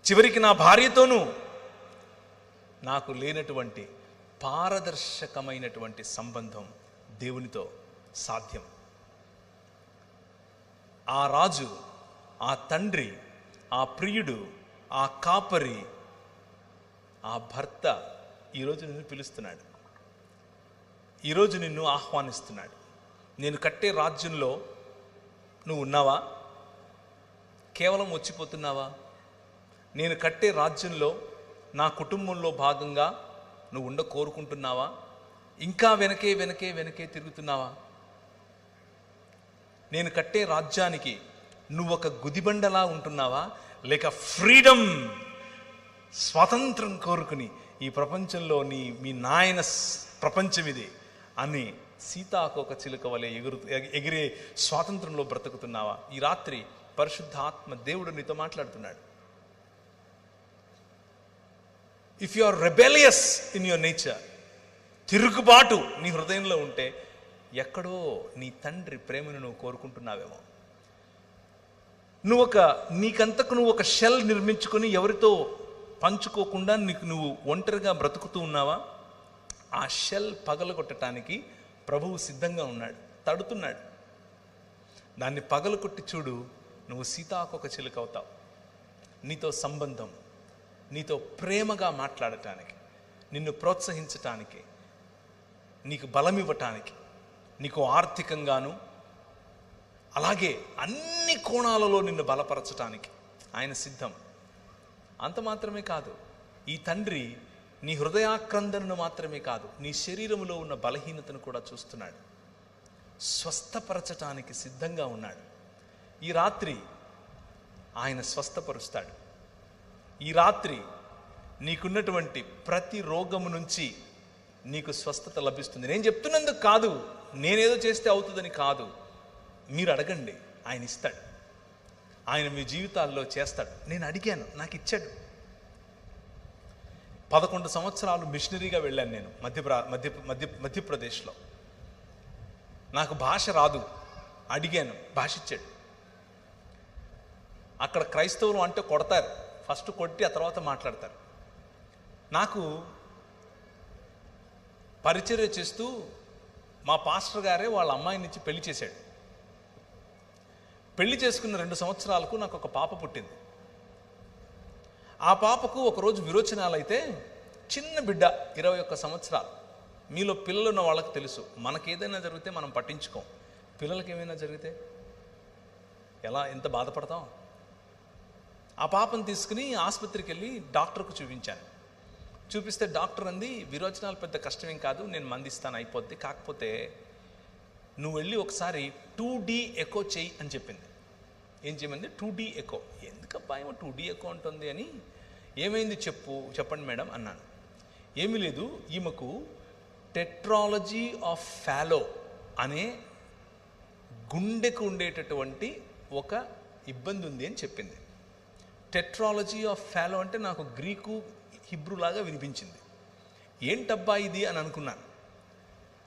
చివరికి నా భార్యతోనూ నాకు లేనటువంటి పారదర్శకమైనటువంటి సంబంధం దేవునితో సాధ్యం. ఆ రాజు, ఆ తండ్రి, ఆ ప్రియుడు, ఆ కాపరి, ఆ భర్త ఈరోజు నిన్ను పిలుస్తున్నాడు. ఈరోజు నిన్ను ఆహ్వానిస్తున్నాడు. నేను కట్టే రాజ్యంలో నువ్వు ఉన్నావా? కేవలం వచ్చిపోతున్నావా? నేను కట్టే రాజ్యంలో నా కుటుంబంలో భాగంగా నువ్వు కోరుకుంటున్నావా? ఇంకా వెనకే వెనకే వెనకే తిరుగుతున్నావా? నేను కట్టే రాజ్యానికి నువ్వు ఒక గుదిబండలా ఉంటున్నావా? లేక ఫ్రీడమ్, స్వాతంత్రం కోరుకుని ఈ ప్రపంచంలో మీ నాయన ప్రపంచం ఇది అని సీతాకోక చిలుక వలె ఎగిరే స్వాతంత్రంలో బ్రతుకుతున్నావా? ఈ రాత్రి పరిశుద్ధాత్మ దేవుడు నీతో మాట్లాడుతున్నాడు. If you are rebellious in your nature, తిరుగుబాటు నీ హృదయంలో ఉంటే ఎక్కడో నీ తండ్రి ప్రేమను నువ్వు కోరుకుంటున్నావేమో. నీకంతకు నువ్వు ఒక షెల్ నిర్మించుకొని ఎవరితో పంచుకోకుండా నువ్వు ఒంటరిగా బ్రతుకుతూ ఉన్నావా? ఆ షెల్ పగలగొట్టడానికి ప్రభువు సిద్ధంగా ఉన్నాడు, తడుతున్నాడు. దాన్ని పగలగొట్టి చూడు, నువ్వు సీతాకోక చిలుక అవుతావు. నీతో సంబంధం, నీతో ప్రేమగా మాట్లాడటానికి, నిన్ను ప్రోత్సహించటానికి, నీకు బలం ఇవ్వటానికి, నీకు ఆర్థికంగాను అలాగే అన్ని కోణాలలో నిన్ను బలపరచటానికి ఆయన సిద్ధం. అంత మాత్రమే కాదు, ఈ తండ్రి నీ హృదయాక్రందనను మాత్రమే కాదు, నీ శరీరంలో ఉన్న బలహీనతను కూడా చూస్తున్నాడు. స్వస్థపరచటానికి సిద్ధంగా ఉన్నాడు. ఈ రాత్రి ఆయన స్వస్థపరుస్తాడు. ఈ రాత్రి నీకున్నటువంటి ప్రతి రోగము నుంచి నీకు స్వస్థత లభిస్తుంది. నేను చెప్తున్నందుకు కాదు, నేనేదో చేస్తే అవుతుందని కాదు. మీరు అడగండి, ఆయన ఇస్తాడు. ఆయన మీ జీవితాల్లో చేస్తాడు. నేను అడిగాను, నాకు ఇచ్చాడు. 11 సంవత్సరాలు మిషనరీగా వెళ్ళాను నేను మధ్యప్రదేశ్లో. నాకు భాష రాదు, అడిగాను, భాష ఇచ్చాడు. అక్కడ క్రైస్తవులు అంటే కొడతారు, ఫస్ట్ కొట్టి ఆ తర్వాత మాట్లాడతారు. నాకు పరిచర్య చేస్తూ మా పాస్టర్ గారే వాళ్ళ అమ్మాయినిచ్చి పెళ్లి చేశాడు. పెళ్లి చేసుకున్న 2 సంవత్సరాలకు నాకు ఒక పాప పుట్టింది. ఆ పాపకు ఒకరోజు విరోచనాలు అయితే, చిన్న బిడ్డ 21 సంవత్సరాలు. మీలో పిల్లలు ఉన్న వాళ్ళకి తెలుసు, మనకేదైనా జరిగితే మనం పట్టించుకోం. పిల్లలకి ఏమైనా జరిగితే ఎంత బాధపడతాం. ఆ పాపను తీసుకుని ఆసుపత్రికి వెళ్ళి డాక్టర్కు చూపించాను. చూపిస్తే డాక్టర్ అంది, విరోచనాలు పెద్ద కష్టమేం కాదు, నేను మందిస్తాను, అయిపోద్ది. కాకపోతే నువ్వు వెళ్ళి ఒకసారి 2D ఎకో చెయ్యి అని చెప్పింది. ఏం చేయమంది? 2D echo. ఎందుకబ్బా ఏమో 2D ఎకో ఉంటుంది అని. ఏమైంది చెప్పండి మేడం అన్నాను. ఏమీ లేదు, ఈమెకు టెట్రాలజీ ఆఫ్ ఫాలో అనే గుండెకు ఉండేటటువంటి ఒక ఇబ్బంది ఉంది అని చెప్పింది. టెట్రాలజీ ఆఫ్ ఫాలో అంటే నాకు గ్రీకు హిబ్రూలాగా వినిపించింది. ఏంటబ్బా ఇది అని అనుకున్నాను.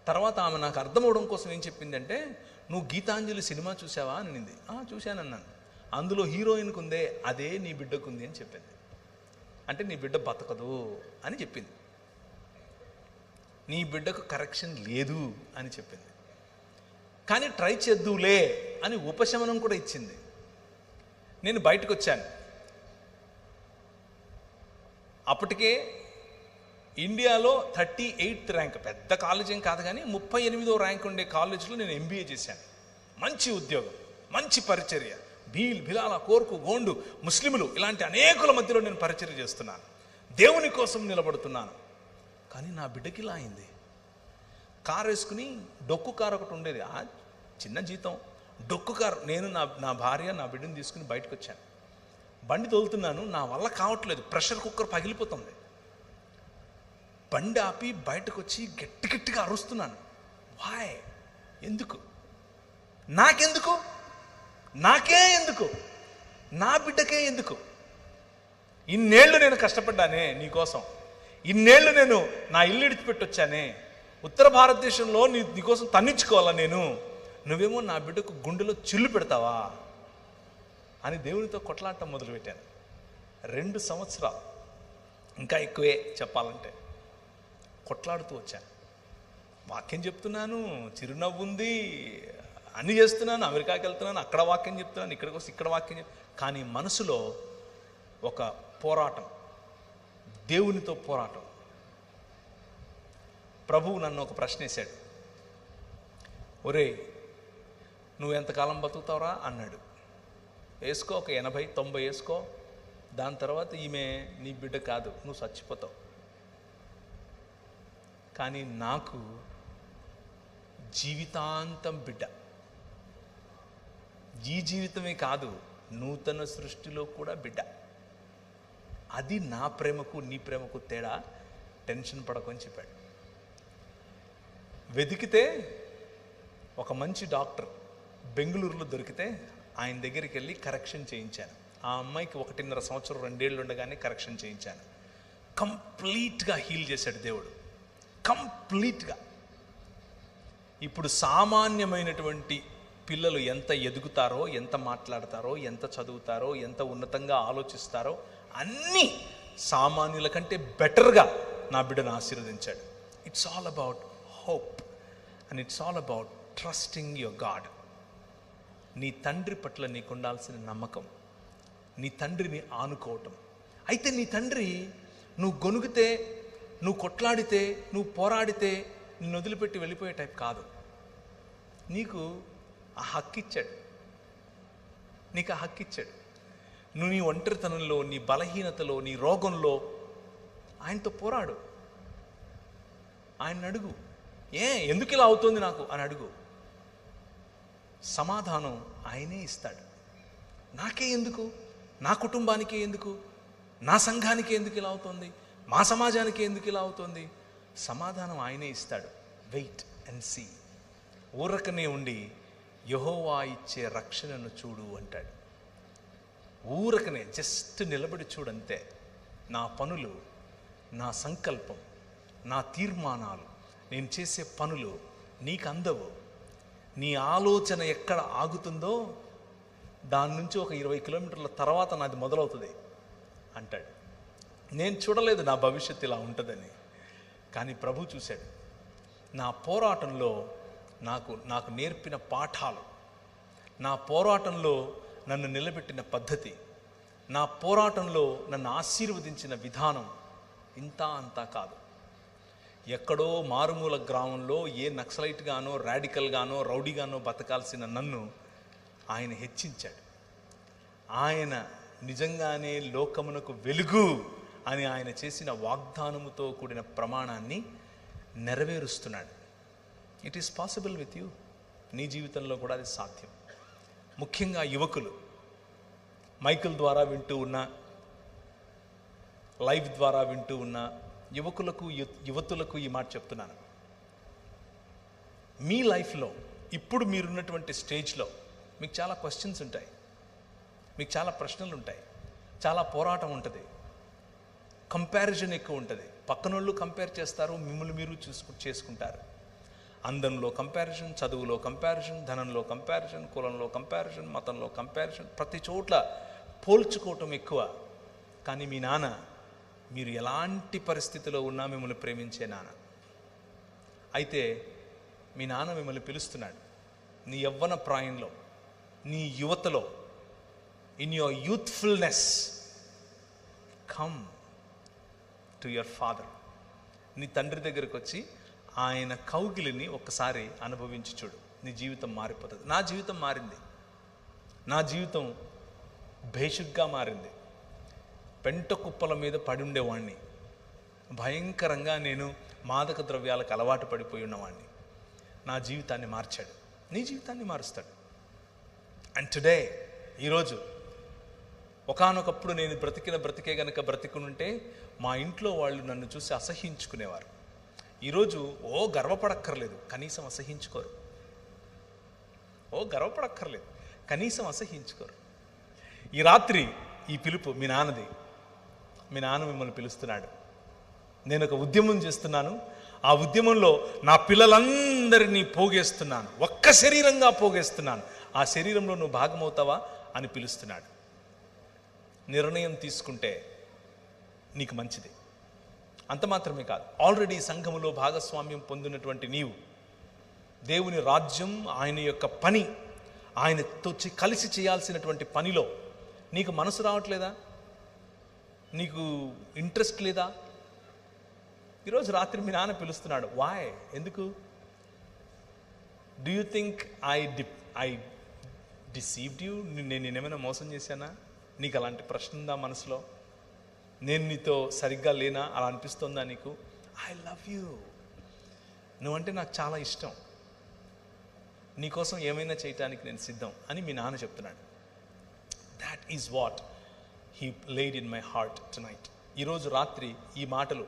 తర్వాత ఆమె నాకు అర్థమవడం కోసం ఏం చెప్పిందంటే, నువ్వు గీతాంజలి సినిమా చూసావా అని అనింది. చూశానన్నాను. అందులో హీరోయిన్కి ఉందే అదే నీ బిడ్డకు ఉంది అని చెప్పింది. అంటే నీ బిడ్డ బతకదు అని చెప్పింది. నీ బిడ్డకు కరెక్షన్ లేదు అని చెప్పింది. కానీ ట్రై చేద్దులే అని ఉపశమనం కూడా ఇచ్చింది. నేను బయటకు వచ్చాను. అప్పటికే ఇండియాలో 38th ర్యాంక్, పెద్ద కాలేజ్ ఏం కాదు కానీ 38వ ర్యాంక్ ఉండే కాలేజీలో నేను MBA చేశాను. మంచి ఉద్యోగం, మంచి పరిచర్య. బిలాల, కోర్కు, గోండు, ముస్లింలు ఇలాంటి అనేకుల మధ్యలో నేను పరిచర్య చేస్తున్నాను. దేవుని కోసం నిలబడుతున్నాను. కానీ నా బిడ్డకి ఇలా అయింది. కారు వేసుకుని, డొక్కు కారు ఒకటి ఉండేది, చిన్న జీతం, డొక్కు కారు. నేను నా భార్య నా బిడ్డను తీసుకుని బయటకు వచ్చాను. బండి తోలుతున్నాను, నా వల్ల కావట్లేదు, ప్రెషర్ కుక్కర్ పగిలిపోతుంది. బండి ఆపి బయటకు వచ్చి గట్టి గట్టిగా అరుస్తున్నాను. వాయ్, ఎందుకు? నాకెందుకు? నాకే ఎందుకు? నా బిడ్డకే ఎందుకు? ఇన్నేళ్ళు నేను కష్టపడ్డానే నీకోసం, ఇన్నేళ్ళు నేను నా ఇల్లు ఇడిచిపెట్టొచ్చానే, ఉత్తర భారతదేశంలో నీకోసం తన్నించుకోవాలా నేను, నువ్వేమో నా బిడ్డకు గుండెలో చిల్లు పెడతావా అని దేవునితో కొట్లాడటం మొదలుపెట్టాను. 2 సంవత్సరాలు, ఇంకా ఎక్కువే చెప్పాలంటే, కొట్లాడుతూ వచ్చాను. వాక్యం చెప్తున్నాను, చిరునవ్వు ఉంది, అన్నీ చేస్తున్నాను, అమెరికాకి వెళ్తున్నాను, అక్కడ వాక్యం చెప్తున్నాను, ఇక్కడికి వస్తే ఇక్కడ వాక్యం కానీ మనసులో ఒక పోరాటం, దేవునితో పోరాటం. ప్రభువు నన్ను ఒక ప్రశ్న వేశాడు. ఒరే, నువ్వు ఎంతకాలం బతుకుతావురా అన్నాడు. వేసుకో, ఒక 80-90 వేసుకో, దాని తర్వాత ఈమె నీ బిడ్డ కాదు, నువ్వు చచ్చిపోతావు. కానీ నాకు జీవితాంతం బిడ్డ. ఈ జీవితమే కాదు, నూతన సృష్టిలో కూడా బిడ్డ. అది నా ప్రేమకు నీ ప్రేమకు తేడా. టెన్షన్ పడకొని చెప్పాడు. వెతికితే ఒక మంచి డాక్టర్ బెంగళూరులో దొరికితే ఆయన దగ్గరికి వెళ్ళి కరెక్షన్ చేయించాను. ఆ అమ్మాయికి 1.5 సంవత్సరం 2 ఏళ్ళు ఉండగానే కరెక్షన్ చేయించాను. కంప్లీట్గా హీల్ చేశాడు దేవుడు, కంప్లీట్గా. ఇప్పుడు సామాన్యమైనటువంటి పిల్లలు ఎంత ఎదుగుతారో, ఎంత మాట్లాడతారో, ఎంత చదువుతారో, ఎంత ఉన్నతంగా ఆలోచిస్తారో అన్నీ సామాన్యుల కంటే బెటర్గా నా బిడ్డను ఆశీర్వదించాడు. It's all about hope and it's all about trusting your God. నీ తండ్రి పట్ల నీకు ఉండాల్సిన నమ్మకం, నీ తండ్రిని ఆనుకోవటం. అయితే నీ తండ్రి నువ్వు గొనుగితే, నువ్వు కొట్లాడితే, నువ్వు పోరాడితే నిన్ను వదిలిపెట్టి వెళ్ళిపోయే టైప్ కాదు. నీకు ఆ హక్కు ఇచ్చాడు, నీకు ఆ హక్కు ఇచ్చాడు. నువ్వు నీ ఒంటరితనంలో, నీ బలహీనతలో, నీ రోగంలో ఆయనతో పోరాడు. ఆయన అడుగు, ఎందుకు ఇలా అవుతుంది నాకు అని అడుగు. సమాధానం ఆయనే ఇస్తాడు. నాకే ఎందుకు, నా కుటుంబానికే ఎందుకు, నా సంఘానికే ఎందుకు ఇలా అవుతుంది, మా సమాజానికి ఎందుకు ఇలా అవుతుంది, సమాధానం ఆయనే ఇస్తాడు. Wait and see. ఊరకనే ఉండి యెహోవా ఇచ్చే రక్షణను చూడు అంటాడు. ఊరకనే జస్ట్ నిలబడి చూడంతే. నా పనులు, నా సంకల్పం, నా తీర్మానాలు, నేను చేసే పనులు నీకు అందవు. నీ ఆలోచన ఎక్కడ ఆగుతుందో దాని నుంచి ఒక 20 కిలోమీటర్ల తర్వాత నాది మొదలవుతుంది అంటాడు. నేను చూడలేదు నా భవిష్యత్తు ఇలా ఉంటుందని, కానీ ప్రభు చూశాడు. నా పోరాటంలో నాకు నేర్పిన పాఠాలు, నా పోరాటంలో నన్ను నిలబెట్టిన పద్ధతి, నా పోరాటంలో నన్ను ఆశీర్వదించిన విధానం ఇంత అంతా కాదు. ఎక్కడో మారుమూల గ్రామంలో ఏ నక్సలైట్గానో, రాడికల్గానో, రౌడీగానో బతకాల్సిన నన్ను ఆయన హెచ్చించాడు. ఆయన నిజంగానే లోకమునకు వెలుగు అని ఆయన చేసిన వాగ్దానముతో కూడిన ప్రమాణాన్ని నెరవేరుస్తున్నాడు. It is possible with you. నీ జీవితంలో కూడా అది సాధ్యం. ముఖ్యంగా యువకులు, మైకిల్ ద్వారా వింటూ ఉన్న, లైవ్ ద్వారా వింటూ ఉన్న యువకులకు, యువతులకు ఈ మాట చెప్తున్నాను. మీ లైఫ్లో ఇప్పుడు మీరున్నటువంటి స్టేజ్లో మీకు చాలా క్వశ్చన్స్ ఉంటాయి, మీకు చాలా ప్రశ్నలు ఉంటాయి, చాలా పోరాటం ఉంటుంది, కంపారిజన్ ఎక్కువ ఉంటుంది. పక్కనోళ్ళు కంపేర్ చేస్తారు, మిమ్మల్ని మీరు చేసుకుంటారు. అందంలో కంపారిజన్, చదువులో కంపారిజన్, ధనంలో కంపారిజన్, కులంలో కంపారిజన్, మతంలో కంపారిజన్, ప్రతి చోట్ల పోల్చుకోవటం ఎక్కువ. కానీ మీ నాన్న, మీరు ఎలాంటి పరిస్థితిలో ఉన్నా మిమ్మల్ని ప్రేమించే నాన్న. అయితే మీ నాన్న మిమ్మల్ని పిలుస్తున్నాడు. నీ యవ్వన ప్రాయంలో, నీ యువతలో, in your youthfulness, come to your father. నీ తండ్రి దగ్గరికి వచ్చి ఆయన కౌగిలిని ఒక్కసారి అనుభవించి చూడు. నీ జీవితం మారిపోతుంది. నా జీవితం మారింది. నా జీవితం భేషుగ్గా మారింది. పెంట కుప్పల మీద పడి ఉండేవాడిని. భయంకరంగా నేను మాదక ద్రవ్యాలకు అలవాటు పడిపోయి ఉన్నవాడిని. నా జీవితాన్ని మార్చాడు. నీ జీవితాన్ని మారుస్తాడు. అండ్ టుడే, ఈరోజు, ఒకానొకప్పుడు నేను బ్రతికే గనక బ్రతికునుంటే మా ఇంట్లో వాళ్ళు నన్ను చూసి అసహ్యించుకునేవారు. ఈరోజు గర్వపడక్కర్లేదు, కనీసం అసహ్యించుకోరు. గర్వపడక్కర్లేదు, కనీసం అసహ్యించుకోరు. ఈ రాత్రి ఈ పిలుపు మీ నాన్నది. మీ నాన్న మిమ్మల్ని పిలుస్తున్నాడు. నేను ఒక ఉద్యమం చేస్తున్నాను. ఆ ఉద్యమంలో నా పిల్లలందరినీ పోగేస్తున్నాను, ఒక్క శరీరంగా పోగేస్తున్నాను. ఆ శరీరంలో నువ్వు భాగమవుతావా అని పిలుస్తున్నాడు. నిర్ణయం తీసుకుంటే నీకు మంచిది. అంత మాత్రమే కాదు, ఆల్రెడీ సంఘములో భాగస్వామ్యం పొందినటువంటి నీవు దేవుని రాజ్యం, ఆయన యొక్క పని, ఆయనతో కలిసి చేయాల్సినటువంటి పనిలో నీకు మనసు రావట్లేదా? నీకు ఇంట్రెస్ట్ లేదా? ఈరోజు రాత్రి మీ నాన్న పిలుస్తున్నాడు. వాయ్? ఎందుకు? Do you think I deceived you? నేనేమైనా మోసం చేశానా? నీకు అలాంటి ప్రశ్న ఉందా మనసులో? నేను నీతో సరిగ్గా లేనా? అలా అనిపిస్తుందా నీకు? ఐ లవ్ యూ, నువ్వంటే నాకు చాలా ఇష్టం, నీకోసం ఏమైనా చేయటానికి నేను సిద్ధం అని మీ నాన్న చెప్తున్నాడు. That is what he laid in my heart tonight. ఈరోజు రాత్రి ఈ మాటలు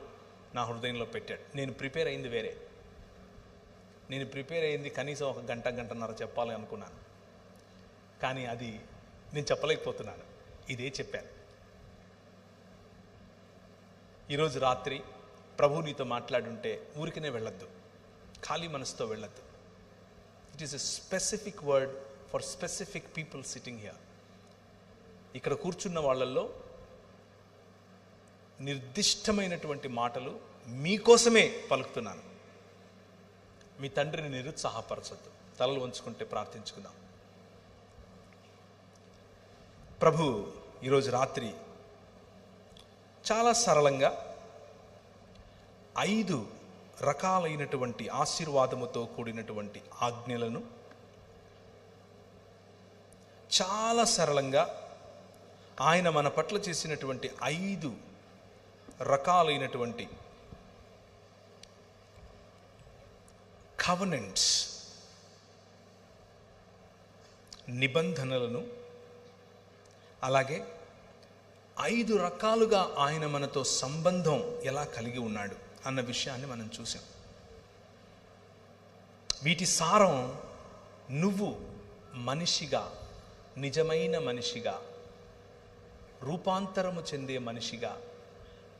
నా హృదయంలో పెట్టాడు. నేను ప్రిపేర్ అయింది వేరే. నేను ప్రిపేర్ అయింది కనీసం ఒక గంటన్నర చెప్పాలి అనుకున్నాను, కానీ అది నేను చెప్పలేకపోతున్నాను. ఇదే చెప్పాను. ఈరోజు రాత్రి ప్రభు నీతో మాట్లాడుంటే ఊరికనే వెళ్ళొద్దు, ఖాళీ మనసుతో వెళ్ళొద్దు. It is a specific word for specific people sitting here. ఇక్కడ కూర్చున్న వాళ్ళల్లో నిర్దిష్టమైనటువంటి మాటలు మీకోసమే పలుకుతున్నాను. మీ తండ్రిని నిరుత్సాహపరచొద్దు. తలలు వంచుకుంటే ప్రార్థించుకుందాం. ప్రభు ఈరోజు రాత్రి చాలా సరళంగా 5 రకాలైనటువంటి ఆశీర్వాదముతో కూడినటువంటి ఆజ్ఞలను చాలా సరళంగా ఆయన మన పట్ల చేసినటువంటి 5 రకాలైనటువంటి కవెనెంట్స్, నిబంధనలను, అలాగే 5 రకాలుగా ఆయన మనతో సంబంధం ఎలా కలిగి ఉన్నాడు అన్న విషయాన్ని మనం చూసాం. వీటి సారం, నువ్వు మనిషిగా, నిజమైన మనిషిగా, రూపాంతరము చెందే మనిషిగా,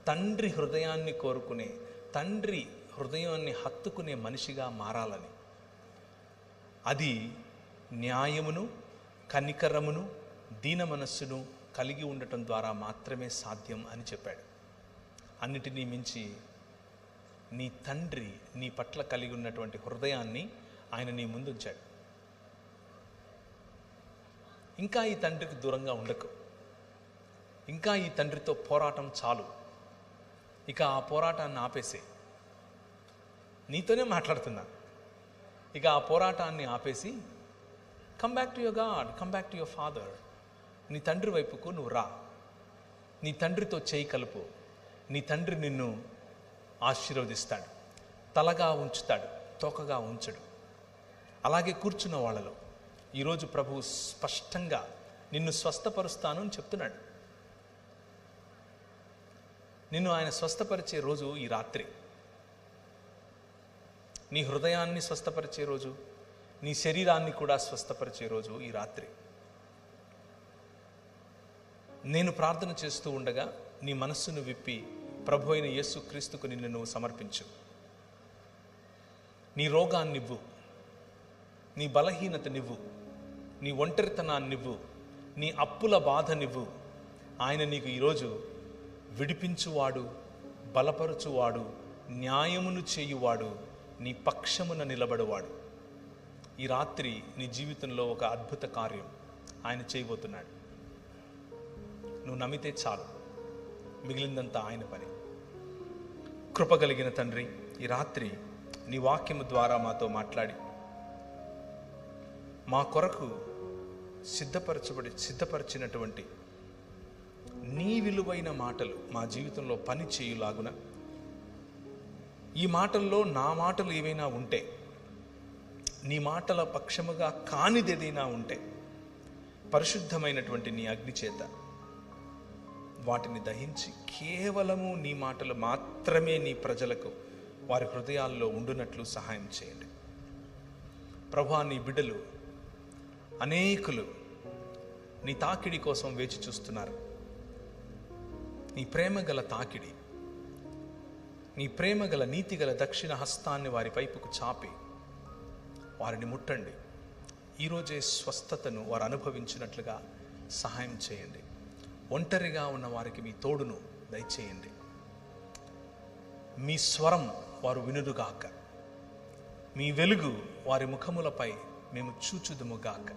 తండ్రి హృదయాన్ని కోరుకునే, తండ్రి హృదయాన్ని హత్తుకునే మనిషిగా మారాలని, అది న్యాయమును, కనికరమును, దీన మనస్సును కలిగి ఉండటం ద్వారా మాత్రమే సాధ్యం అని చెప్పాడు. అన్నిటినీ మించి నీ తండ్రి నీ పట్ల కలిగి ఉన్నటువంటి హృదయాన్ని ఆయన నీ ముందు ఉంచాడు. ఇంకా ఈ తండ్రికి దూరంగా ఉండకు. ఇంకా ఈ తండ్రితో పోరాటం చాలు. ఇక ఆ పోరాటాన్ని ఆపేసే. నీతోనే మాట్లాడుతున్నా. ఇక ఆ పోరాటాన్ని ఆపేసి come back to your God, come back to your father. నీ తండ్రి వైపుకు నువ్వు రా. నీ తండ్రితో చేయి కలుపు. నీ తండ్రి నిన్ను ఆశీర్వదిస్తాడు. తలగా ఉంచుతాడు, తోకగా ఉంచడు. అలాగే కూర్చున్న వాళ్ళలో ఈరోజు ప్రభు స్పష్టంగా నిన్ను స్వస్థపరుస్తాను అని చెప్తున్నాడు. నిన్ను ఆయన స్వస్థపరిచే రోజు ఈ రాత్రి. నీ హృదయాన్ని స్వస్థపరిచే రోజు, నీ శరీరాన్ని కూడా స్వస్థపరిచే రోజు ఈ రాత్రి. నేను ప్రార్థన చేస్తూ ఉండగా నీ మనస్సును విప్పి ప్రభు అయిన యేసుక్రీస్తుకు నిన్ను నువ్వు సమర్పించు. నీ రోగాన్నివ్వు, నీ బలహీనతనివ్వు, నీ ఒంటరితనాన్నివ్వు, నీ అప్పుల బాధనివ్వు. ఆయన నీకు ఈరోజు విడిపించువాడు, బలపరచువాడు, న్యాయమును చేయువాడు, నీ పక్షమున నిలబడువాడు. ఈ రాత్రి నీ జీవితంలో ఒక అద్భుత కార్యం ఆయన చేయబోతున్నాడు. నువ్వు నమ్మితే చాలు, మిగిలిందంతా ఆయన పని. కృపగలిగిన తండ్రి, ఈ రాత్రి నీ వాక్యము ద్వారా మాట్లాడి మా కొరకు సిద్ధపరిచినటువంటి నీ విలువైన మాటలు మా జీవితంలో పని చేయులాగున, ఈ మాటల్లో నా మాటలు ఏవైనా ఉంటే, నీ మాటల పక్షముగా కానిదేదైనా ఉంటే, పరిశుద్ధమైనటువంటి నీ అగ్ని చేత వాటిని దహించి కేవలము నీ మాటలు మాత్రమే నీ ప్రజలకు వారి హృదయాల్లో ఉండునట్లు సహాయం చేయండి ప్రభువా. నీ బిడ్డలు అనేకులు నీ తాకిడి కోసం వేచి చూస్తున్నారు. నీ ప్రేమ గల తాకిడి, నీ ప్రేమ గల నీతి గల దక్షిణ హస్తాన్ని వారి వైపుకు చాపి వారిని ముట్టండి. ఈరోజే స్వస్థతను వారు అనుభవించినట్లుగా సహాయం చేయండి. ఒంటరిగా ఉన్న వారికి మీ తోడును దయచేయండి. మీ స్వరం వారు వినుదుగాక, మీ వెలుగు వారి ముఖములపై మేము చూచుదుముగాక.